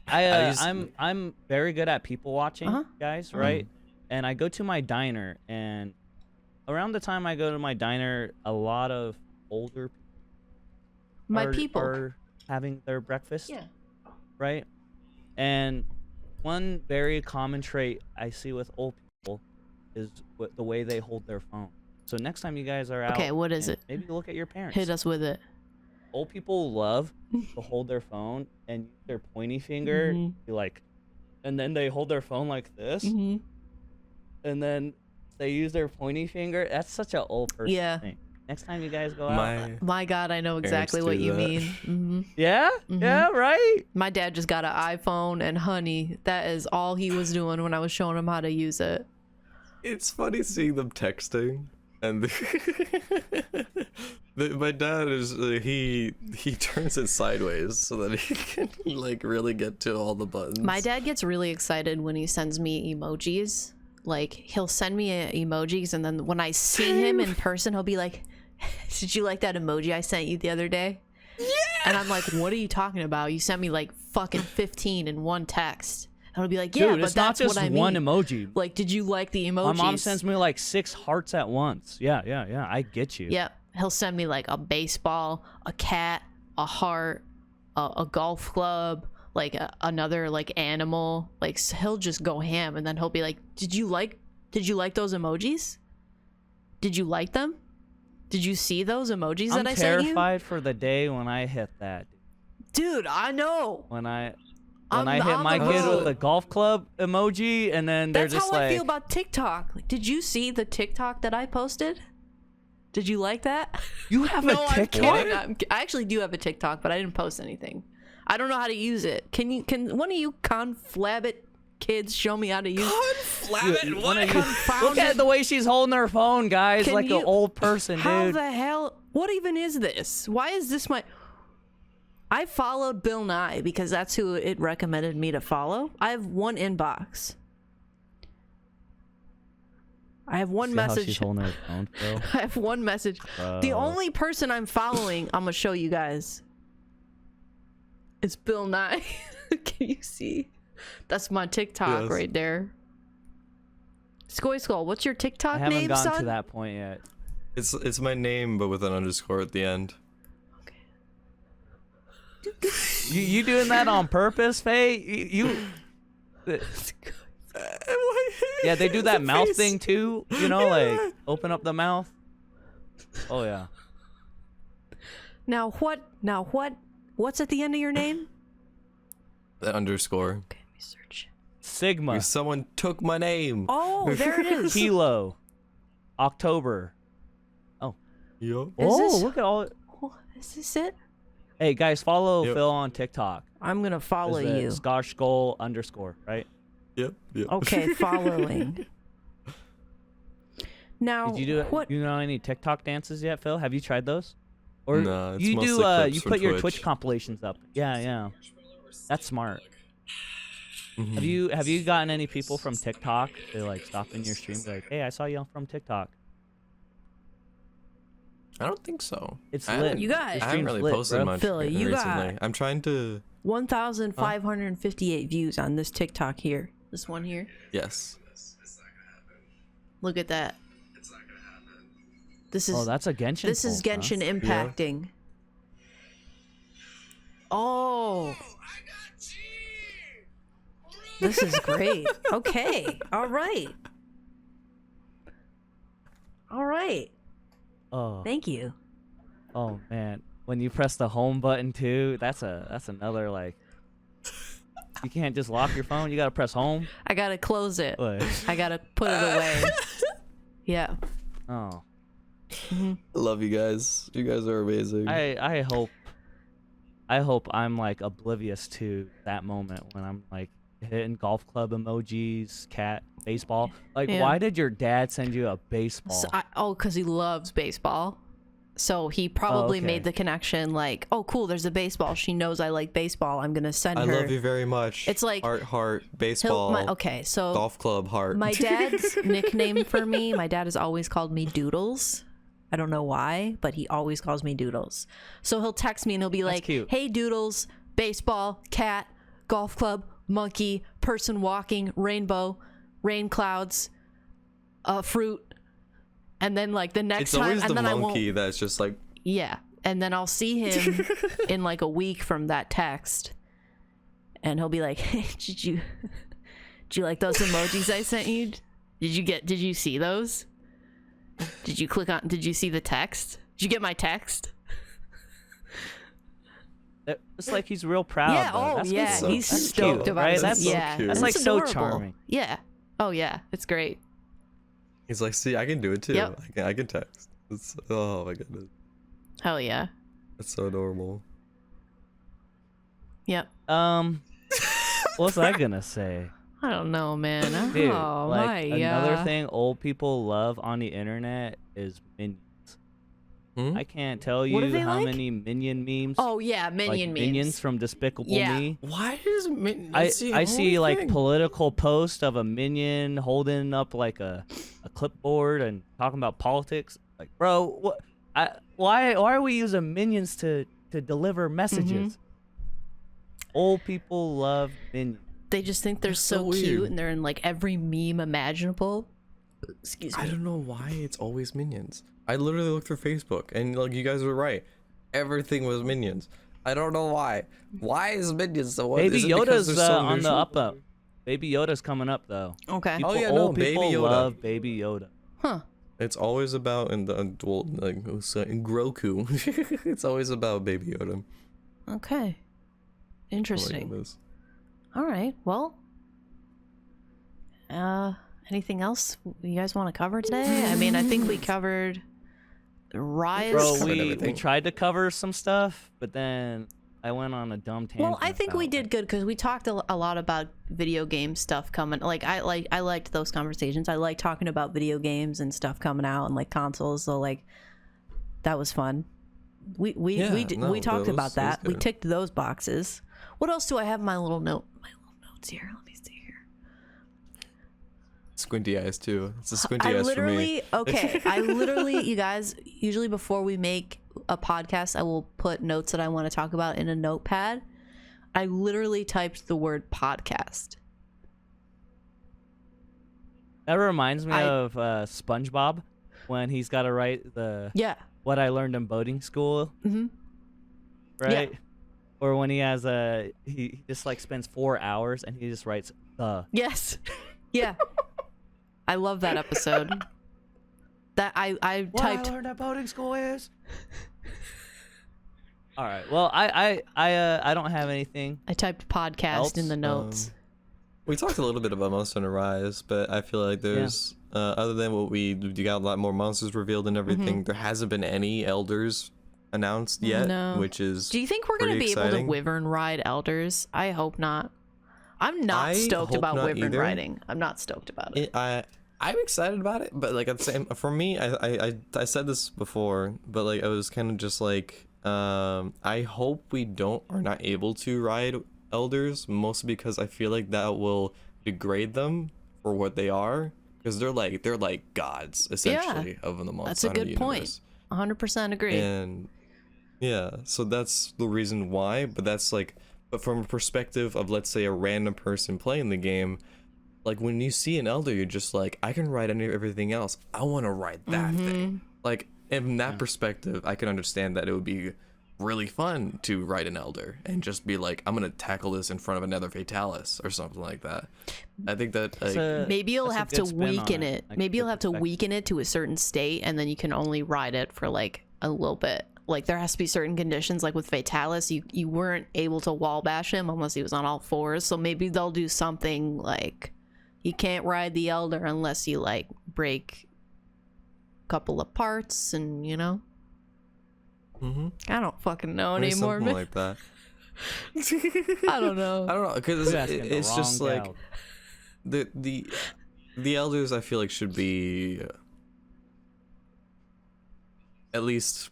I'm very good at people watching, Uh-huh. guys, right? And I go to my diner, and around the time I go to my diner, a lot of older My are, people. are having their breakfast, Yeah. right? And one very common trait I see with old people is the way they hold their phone. So next time you guys are out, Okay, what is and it? Maybe look at your parents. Hit us with it. Old people love to hold their phone and use their pointy finger, Mhm. be like, and then they hold their phone like this, Mm-hmm. and then they use their pointy finger. That's such an old person Yeah. thing. Next time you guys go out, My God, I know exactly what do you that. mean. Hmm. yeah, Mhm. yeah, right. My dad just got an iPhone, and honey, that is all he was doing when I was showing him how to use it. It's funny seeing them texting, and my dad is he turns it sideways so that he can like really get to all the buttons. My dad gets really excited when he sends me emojis. Like, he'll send me emojis, and then when I see him in person, he'll be like, did you like that emoji I sent you the other day? Yeah. And I'm like, what are you talking about? You sent me like fucking 15 in one text. And I'll be like, yeah, Dude, but it's not that's just what I mean. one emoji. Like, did you like the emojis? My mom sends me like 6 hearts at once. Yeah. I get you. Yep. He'll send me like a baseball, a cat, a heart, a golf club, like another like animal. Like he'll just go ham, and then he'll be like, did you like those emojis? Did you like them? Did you see those emojis that I sent you? I'm terrified for the day when I hit that. Dude, I know. When I hit my kid with a golf club emoji, and then they're That's just how like, I feel about TikTok. Like, did you see the TikTok that I posted? Did you like that? you have No, a I'm TikTok? kidding. I actually do have a TikTok, but I didn't post anything. I don't know how to use it. Can one of you conflabbit kids show me how to use it? Look at the way she's holding her phone, guys, Can like you- an old person, How dude. the hell? What even is this? Why is this my... I followed Bill Nye because that's who it recommended me to follow. I have one inbox. I have one See how message. she's holding her phone, Phil? I have one message. The only person I'm following, I'm gonna show you guys. It's Bill Nye. Can you see? That's my TikTok Yes. right there. SkojSkull, what's your TikTok I haven't name, gotten son? to that point yet. It's my name, but with an underscore at the end. You doing that on purpose, Faye? Yeah, they do that mouth thing too. You know, like open up the mouth. Oh yeah. Now what? What's at the end of your name? The underscore. Okay, let me search. Sigma. Because someone took my name. Oh, there it is. Kilo. October. Yup. this- Look at all. Oh, is this it? Hey guys, follow Yep. Phil on TikTok. I'm gonna follow Is it you. SkojSkull _, right? Yep. Okay, following. Now, Did you do what? You know any TikTok dances yet, Phil? Have you tried those? Or Nah, it's you mostly do clips you from put your Twitch. Twitch compilations up. Yeah. That's smart. Mhm. Have you gotten any people from TikTok to like stop in your stream and be like, "Hey, I saw you from TikTok." I don't think so. It's I lit. haven't- You guys- I haven't really Lit, posted bro. much Phil, you recently. got- I'm trying to. 1,558 views on this TikTok here. This one here. Yes. Look at that. This is Oh, that's a Genshin. this is poll, huh? Genshin impacting. Oh. This is great. Okay. All right. Oh, Thank you. oh man, when you press the home button too, that's another like. You can't just lock your phone. You gotta press home. I gotta close it. Like, I gotta put it away. Yeah. oh, I love you guys. You guys are amazing. I hope I'm like oblivious to that moment when I'm like hitting golf club emojis, cat, baseball. Like, Yeah. why did your dad send you a baseball? So because he loves baseball. So he probably okay. made the connection like, oh, cool, there's a baseball. She knows I like baseball. I'm going to send I her. love you very much. It's like- heart, baseball, Okay, so golf club, heart. my dad's nickname for me, my dad has always called me Doodles. I don't know why, but he always calls me Doodles. So he'll text me and he'll be like, cute. hey, Doodles, baseball, cat, golf club, monkey, person walking, rainbow, rain clouds, fruit. And then like the next It's time, always and the then I won't. monkey that's just like. Yeah, and then I'll see him in like a week from that text, and he'll be like, "Hey, did you like those emojis I sent you? Did you see those? Did you click on? Did you see the text? Did you get my text?" It's like he's real proud. Yeah. though. Oh, That's yeah. what's up. He's That's stoked cute, about right? it. That's so yeah. cute. That's It's like so adorable. charming. Yeah. Oh yeah. It's great. He's like, see, I can do it too. Yep. I can text. It's oh my goodness, Hell yeah. that's so adorable. Yep. What's I gonna say? I don't know, man. Dude, oh like my. another thing old people love on the internet is minions. Hmm? I can't tell What do you they how like? many minion memes. Oh yeah, Minion like memes. minions from Despicable Yeah. Me. Why is I see like political posts of a minion holding up like a clipboard and talking about politics. Like, bro, Why are we using minions to deliver messages? Old people love minions. They just think they're so cute, and they're in like every meme imaginable. Excuse me. I don't know why it's always minions. I literally looked through Facebook, and like you guys were right, everything was minions. I don't know why. Why is minions so? Baby Yoda's on the up. Baby Yoda's coming up though. Okay. Old people love Baby Yoda. Huh. It's always about in Groku. It's always about Baby Yoda. Okay. Interesting. This. All right. Well. Anything else you guys want to cover today? I mean, I think we covered Rise. Bro, we tried to cover some stuff, but then I went on a dumb tangent. Well, I think we did good because we talked a lot about video game stuff coming. Like I liked those conversations. I like talking about video games and stuff coming out and like consoles. So like that was fun. We talked about that. We ticked those boxes. What else do I have in my little notes here? Let me see here. Squinty eyes too. It's a squinty eyes for me. Okay, I literally, you guys, usually before we make a podcast, I will put notes that I want to talk about in a notepad. I literally typed the word podcast. That reminds me of SpongeBob when he's got to write what I learned in boating school. Right? Yeah. Or when he has he just like spends 4 hours and he just writes the. Yes. Yeah. I love that episode. That I typed. What I learned at boating school is. All right. Well, I don't have anything. I typed podcast in the notes. We talked a little bit about Monster Hunter Rise, but I feel like there's other than what you got a lot more monsters revealed and everything. There hasn't been any elders announced yet, which is. Do you think we're gonna be able to Wyvern ride elders? I hope not. I'm not stoked about Wyvern riding. I'm not stoked about it. I'm excited about it, but like at the same, for me, I said this before, but like I was kind of just like, I hope we are not able to ride elders, mostly because I feel like that will degrade them for what they are, because they're like gods essentially of the Monster Hunter universe. That's a good point. 100% agree. And yeah, so that's the reason why. But that's like, but from a perspective of, let's say, a random person playing the game, like when you see an elder, you're just like, I can ride everything else. I want to ride that thing. Like in that perspective, I can understand that it would be really fun to ride an elder and just be like, I'm gonna tackle this in front of another Fayetalis or something like that. I think that like, maybe you'll have to weaken it. Maybe you'll have to weaken it to a certain state, and then you can only ride it for like a little bit. Like there has to be certain conditions, like with Fayetalis, you weren't able to wall bash him unless he was on all fours. So maybe they'll do something like you can't ride the elder unless you like break a couple of parts, and you know. I don't fucking know anymore. Something like that. I don't know because it's just like the elders. I feel like should be at least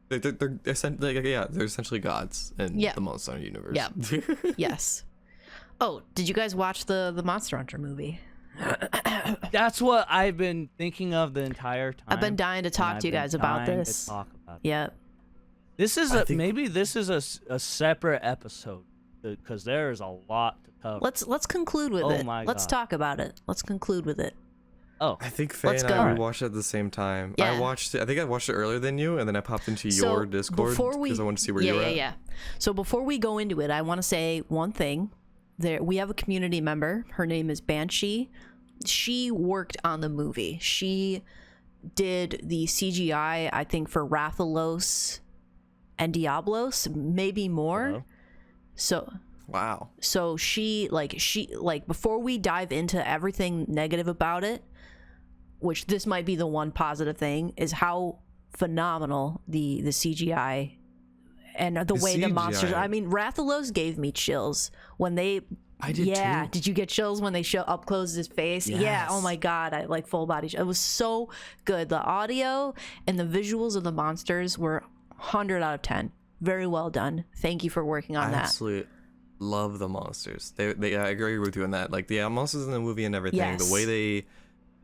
they're essentially gods in the Monster Hunter universe. Yeah. Yes. Oh, did you guys watch the Monster Hunter movie? That's what I've been thinking of the entire time. I've been dying to talk to you guys about this. Yeah. This is maybe this is a separate episode because there is a lot to cover. Let's conclude with it. Let's talk about it. Let's conclude with it. Oh, I think Faye and I watched it at the same time. Yeah. I think I watched it earlier than you, and then I popped into your Discord because I wanted to see where you were at. Yeah. So before we go into it, I want to say one thing. We have a community member. Her name is Banshee. She worked on the movie. She did the CGI, I think, for Rathalos and Diablos, maybe more. Hello? So wow. So she before we dive into everything negative about it, which this might be the one positive thing, is how phenomenal the CGI and the way CGI. The monsters. I mean, Rathalos gave me chills when they. I did too. Did you get chills when they show up close his face? Yes. Yeah. Oh my god, I like full body. It was so good. The audio and the visuals of the monsters were 100 out of 10. Very well done. Thank you for working on that. I absolutely love the monsters. They I agree with you on that. Like the monsters in the movie and everything. Yes. The way they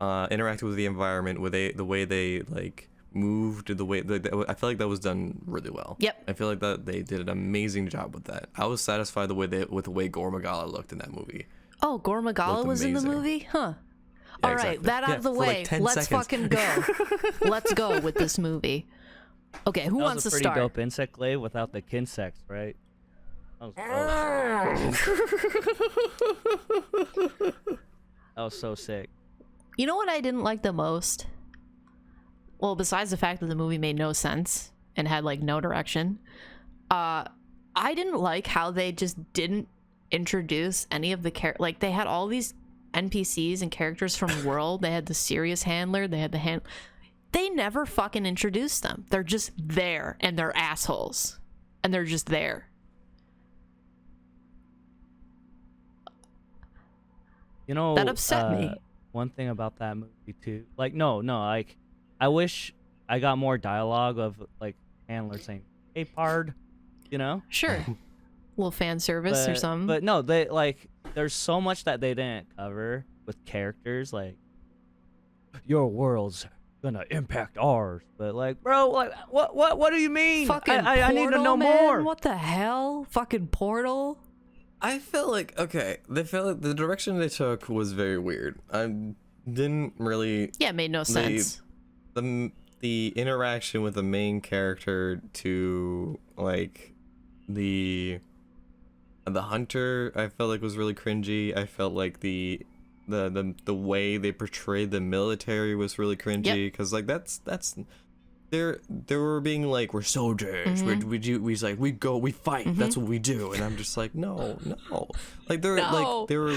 interacted with the environment, the way they like moved, the way I feel like that was done really well. Yep. I feel like that they did an amazing job with that. I was satisfied with the way Gore Magala looked in that movie. Oh, Gore Magala Looked was in the amazing. movie? Huh. Yeah, All right, exactly. that out Yeah, of the for like way. 10 Let's seconds. fucking go. Let's go with this movie. Okay, who That wants was a to pretty start? dope insect glaive without the kinsects, right? That was so sick. You know what I didn't like the most? Well, besides the fact that the movie made no sense and had like no direction, I didn't like how they just didn't introduce any of the like they had all these NPCs and characters from World. They had the serious handler, they had the they never fucking introduced them. They're just there and they're assholes. And they're just there. You know, That upset me. One thing about that movie too, like like I wish I got more dialogue of like handler saying, "Hey, pard," you know. Sure. Little fan service or something. But no, they like there's so much that they didn't cover with characters, like your world's gonna impact ours. But like, bro, like what do you mean? Fucking I need to Portal, know man? more. What the hell? Fucking Portal? I felt like they felt like the direction they took was very weird. I didn't really Yeah, it made no sense. the interaction with the main character to like the hunter, I felt like was really cringy. I felt like the way they portrayed the military was really cringy, because like that's they were being like, we're soldiers, we like we go, we fight, that's what we do, and I'm just like, no, like they're like they were.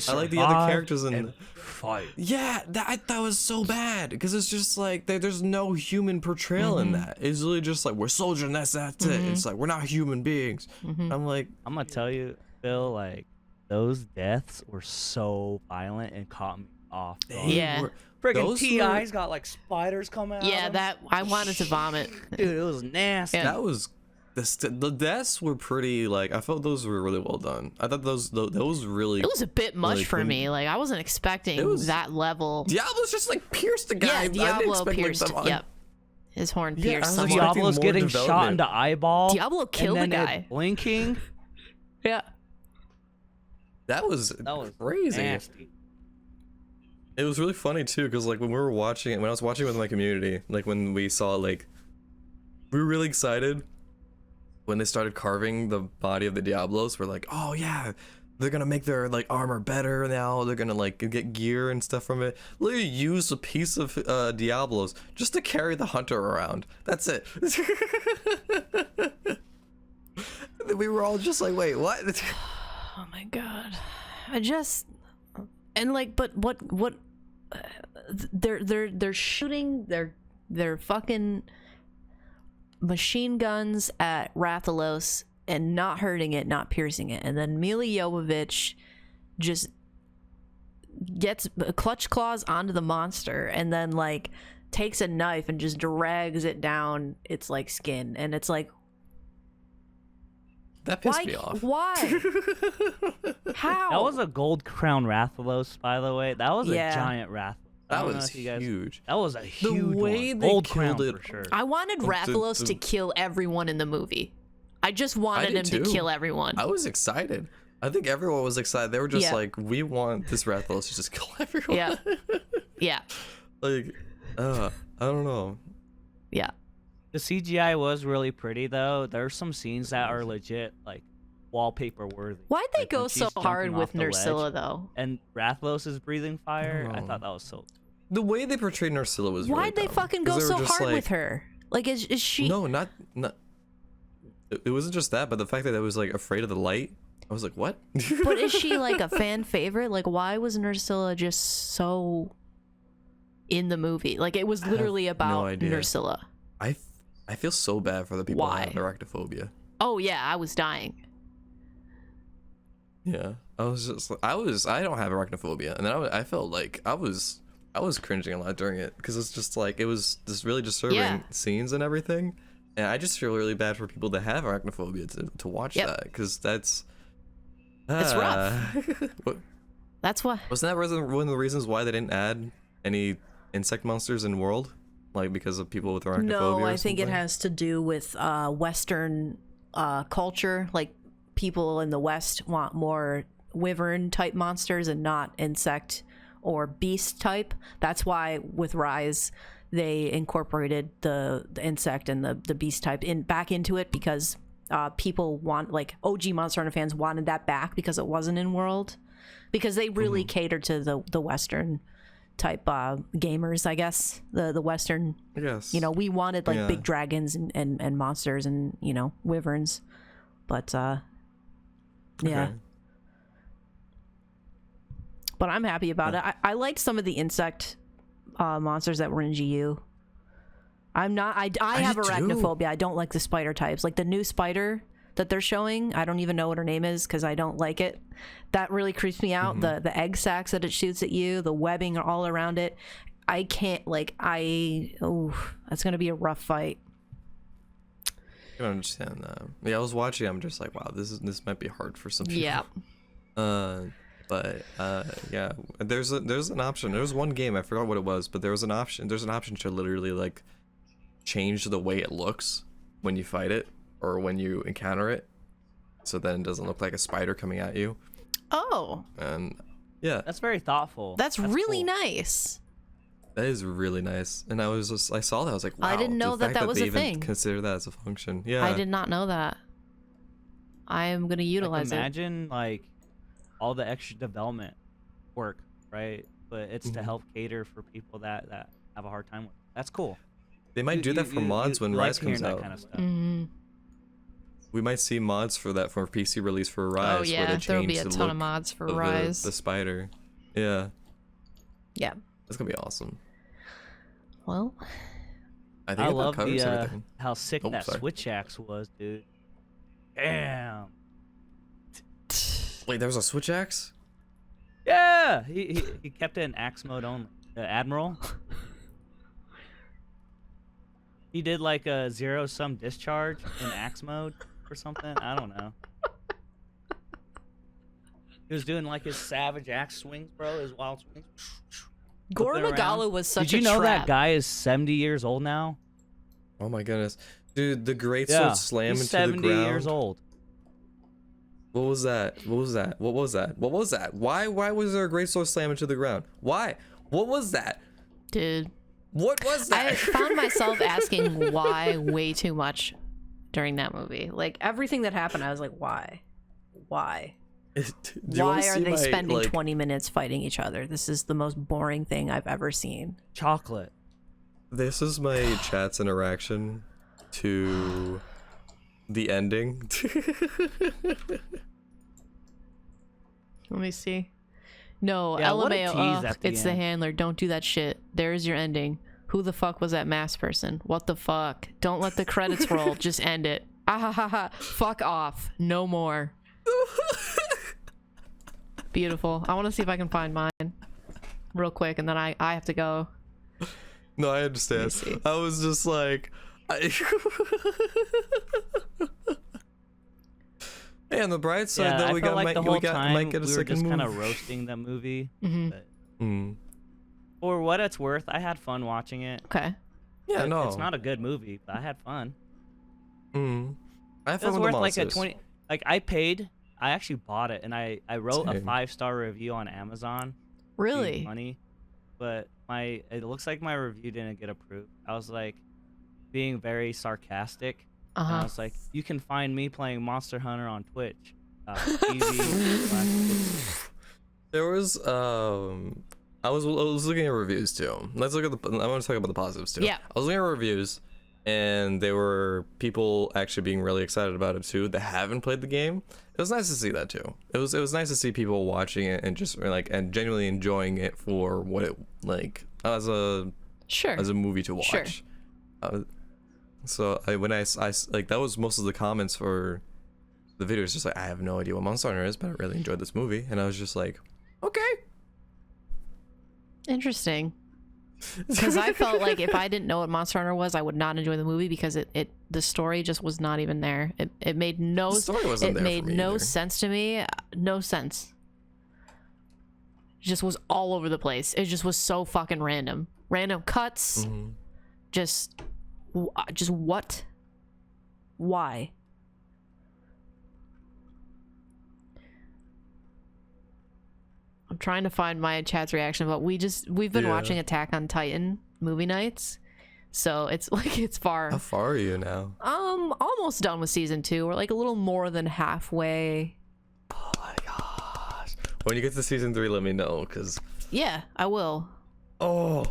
I like the other characters in fight. Yeah, that was so bad, because it's just like there's no human portrayal in that. It's really just like, we're soldiers and that's it. It's like, we're not human beings. I'm like, I'm gonna tell you, Phil, like those deaths were so violent and caught me off guard. Yeah. Friggin' those TI's got like spiders coming out. Yeah, of them. that I wanted to vomit. Dude, it was nasty. Yeah. that was the deaths were pretty, like, I felt those were really well done. I thought those really. It was a bit much really for couldn't- me. Like I wasn't expecting that level. Diablo's just like pierced the guy. Yeah, I didn't Diablo expect, like, pierced. them on- Yep, his horn Yeah, I pierced was someone. expecting Diablo's more getting shot development. into eyeball. Diablo killed and the then guy. it blinking. Yeah. That was crazy. Nasty. It was really funny too, because like when we were watching it, when I was watching it with my community, like when we saw it, like we were really excited when they started carving the body of the Diablos. We're like, oh yeah, they're gonna make their like armor better now. They're gonna like get gear and stuff from it. Literally use a piece of Diablos just to carry the hunter around. That's it. We were all just like, wait, what? Oh my god. But what they're shooting their fucking machine guns at Rathalos and not hurting it, not piercing it, and then Mila Jovovich just gets clutch claws onto the monster and then like takes a knife and just drags it down its like skin, and it's like, That pissed me off. why? How? That was a gold crown Rathalos, by the way. That was Yeah. a giant Rathalos. I That don't know was if you guys- huge. That was a huge way one. they Gold crown killed for it- sure. I wanted Rathalos to kill everyone in the movie. I just wanted him did to too. kill everyone. I was excited. I think everyone was excited. They were just Yeah. like, we want this Rathalos to just kill everyone. Yeah. Yeah. Like, I don't know. Yeah. The CGI was really pretty though. There's some scenes that are legit like wallpaper worthy. Why'd they Like, when go so she's hard jumping with off the ledge Nursilla though? And Rathalos is breathing fire. I know. thought that was so. The way they portrayed Nursilla was really Why'd they dumb, fucking 'cause go they were so just hard like, with her? Like, is she? No, not. It wasn't just that, but the fact that I was like afraid of the light. I was like, what? But is she like a fan favorite? Like, why was Nursilla just so in the movie? Like, it was literally no about idea. Nursilla. I feel so bad for the people Why? that have arachnophobia. Oh yeah, I was dying. Yeah, I don't have arachnophobia, and then I felt like I was cringing a lot during it, because it's just like, it was just really disturbing Yeah. scenes and everything, and I just feel really bad for people that have arachnophobia to watch Yep. that, because that's It's rough. Wasn't That's why. that one of the reasons why they didn't add any insect monsters in World? Like because of people with arachnophobia? No, or I think it something? has to do with Western culture. Like people in the West want more wyvern type monsters and not insect or beast type. That's why with Rise they incorporated the insect and the beast type back into it, because people want, like OG Monster Hunter fans wanted that back because it wasn't in World, because they really cater to the Western type gamers, I guess. The Western, Yes. you know, we wanted like big dragons and monsters and, you know, wyverns, but yeah. Okay. But I'm happy about it. I liked some of the insect monsters that were in GU. I have did too. arachnophobia. I don't like the spider types. Like the new spider that they're showing, I don't even know what her name is because I don't like it. That really creeps me out. The egg sacs that it shoots at you, the webbing all around it. I can't, like, that's gonna be a rough fight. I can understand that. Yeah, I was watching. I'm just like, wow, this might be hard for some people. Yeah. But yeah, there's an option. There's one game, I forgot what it was, but there's an option to literally like change the way it looks when you fight it or when you encounter it, so then it doesn't look like a spider coming at you. Oh, And yeah, That's very thoughtful. that's really cool. nice. that is really nice. And I saw that, I was like, wow, I didn't know the that fact was they a even thing. consider that as a function. Yeah, I did not know that. I am gonna utilize it. Imagine like all the extra development work, right? But it's to help cater for people that have a hard time with it. That's cool. They might do that for mods when like Rise comes hearing out. that kind of stuff. We might see mods for that for PC release for Rise. Oh yeah, where they there will be change a the ton look of mods for of Rise. the spider. Yeah, Yeah. that's gonna be awesome. Well, I think I it love covers the everything. how sick Oh, that sorry. switch axe was, dude. Damn. Wait, there was a switch axe? Yeah, he kept it in axe mode only. The Admiral. He did like a zero-sum discharge in axe mode or something. I don't know. He was doing like his savage axe swings, bro. His wild swings. Gore Flipping around. Magala was such Did you a know trap. that guy is 70 years old now? Oh my goodness. Dude, the great Yeah, sword slam he's into 70 the ground. years old. What was that? What was that? What was that? What was that? Why was there a great sword slam into the ground? Why? What was that? Dude, What was I that? found myself asking why way too much during that movie. Like everything that happened, I was like, why? Why? Do you wanna Why are see they my, spending like- 20 minutes fighting each other? This is the most boring thing I've ever seen. Chocolate. This is my chat's interaction to the ending. Let me see. No, Yeah, what a LMAO. tease at the It's the end. handler. Don't do that shit. There's your ending. Who the fuck was that masked person? What the fuck? Don't let the credits roll. Just end it. Ah ha ha ha. Fuck off. No more. Beautiful. I want to see if I can find mine real quick, and then I have to go. No, I understand. see. I was just like, Hey, on the bright side, Yeah, though, I we felt got like the might, whole we got time might get a we were second just kind move. of roasting the movie. Mm-hmm. But Mm. for what it's worth, I had fun watching it. Okay. Yeah, no. It's not a good movie, but I had fun. Mm. I have It was fun with worth the like a monsters. 20. Like I actually bought it, and I wrote a Same. 5-star review on Amazon. Really? Being funny, but it looks like my review didn't get approved. I was like being very sarcastic. And I Uh-huh. was like, you can find me playing Monster Hunter on Twitch. TV. There was I was looking at reviews too. Let's look at the. I want to talk about the positives too. Yeah. I was looking at reviews, and there were people actually being really excited about it too that haven't played the game. It was nice to see that too. It was nice to see people watching it and just like and genuinely enjoying it for what it like as a Sure. movie to watch. Sure. So when I like that was most of the comments for the video. It's just like I have no idea what Monster Hunter is, but I really enjoyed this movie, and I was just like, okay. Interesting. Because I felt like if I didn't know what Monster Hunter was, I would not enjoy the movie because the story just was not even there. It made no The story wasn't there for made me no either. sense to me. No sense. It just was all over the place. It just was so fucking random. Random cuts. Mm-hmm. Just what? Why? I'm trying to find my chat's reaction, but we've been watching Attack on Titan movie nights, so it's like it's far. How far are you now? Almost done with season 2. We're like a little more than halfway. Oh my gosh! When you get to season 3, let me know, cause Yeah, I will. oh,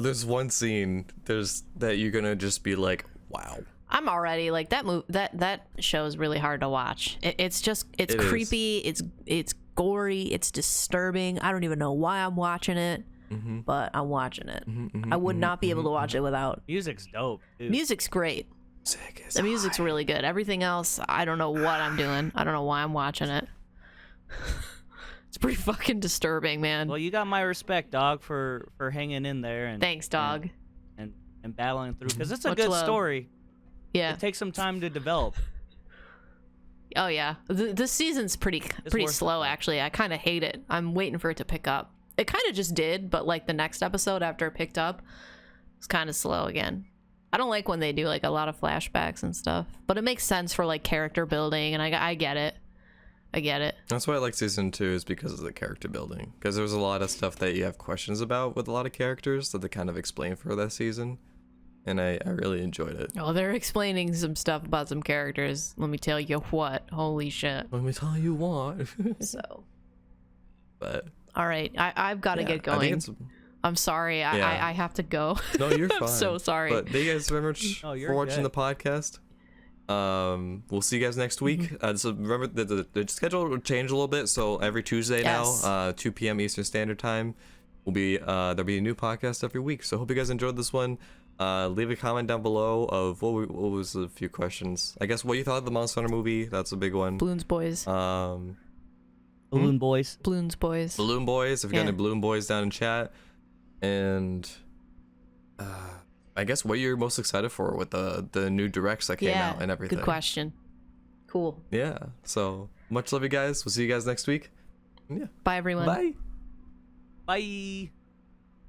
there's one scene that you're gonna just be like, wow. I'm already like that show is really hard to watch. It's creepy. It's gory. It's disturbing. I don't even know why I'm watching it, but I'm watching it. I would not be able to watch it without. Music's dope, dude. Music's great. The music's really good. Everything else, I don't know what I'm doing. I don't know why I'm watching it. It's pretty fucking disturbing, man. Well, you got my respect, dog, for hanging in there and Thanks, dog. And battling through, because it's a Much good love. story. Yeah. It takes some time to develop. Oh yeah. This season's pretty worth slow it. actually. I kind of hate it. I'm waiting for it to pick up. It kind of just did, but like the next episode after it picked up, it's kind of slow again. I don't like when they do like a lot of flashbacks and stuff, but it makes sense for like character building, and I get it. I get it. That's why I like season 2, is because of the character building. Because there's a lot of stuff that you have questions about with a lot of characters that they kind of explain for that season. And I really enjoyed it. Oh, they're explaining some stuff about some characters. Let me tell you what. Holy shit. Let me tell you what. So. But. All right. I've got to get going. I'm sorry. I have to go. No, you're fine. I'm so sorry. But thank you guys very much for watching the podcast. We'll see you guys next week. So remember, the schedule will change a little bit. So every Tuesday now, 2 p.m. Eastern Standard Time, will be there'll be a new podcast every week. So hope you guys enjoyed this one. Leave a comment down below of what was a few questions. I guess what you thought of the Monster Hunter movie. That's a big one. Balloons Boys. Balloon Boys. Balloons Boys. Balloon Boys. If you got any Balloon Boys down in chat. And I guess what you're most excited for with the new directs that came out and everything. Good question. Cool. Yeah. So much love, you guys. We'll see you guys next week. Yeah. Bye, everyone. Bye. Bye.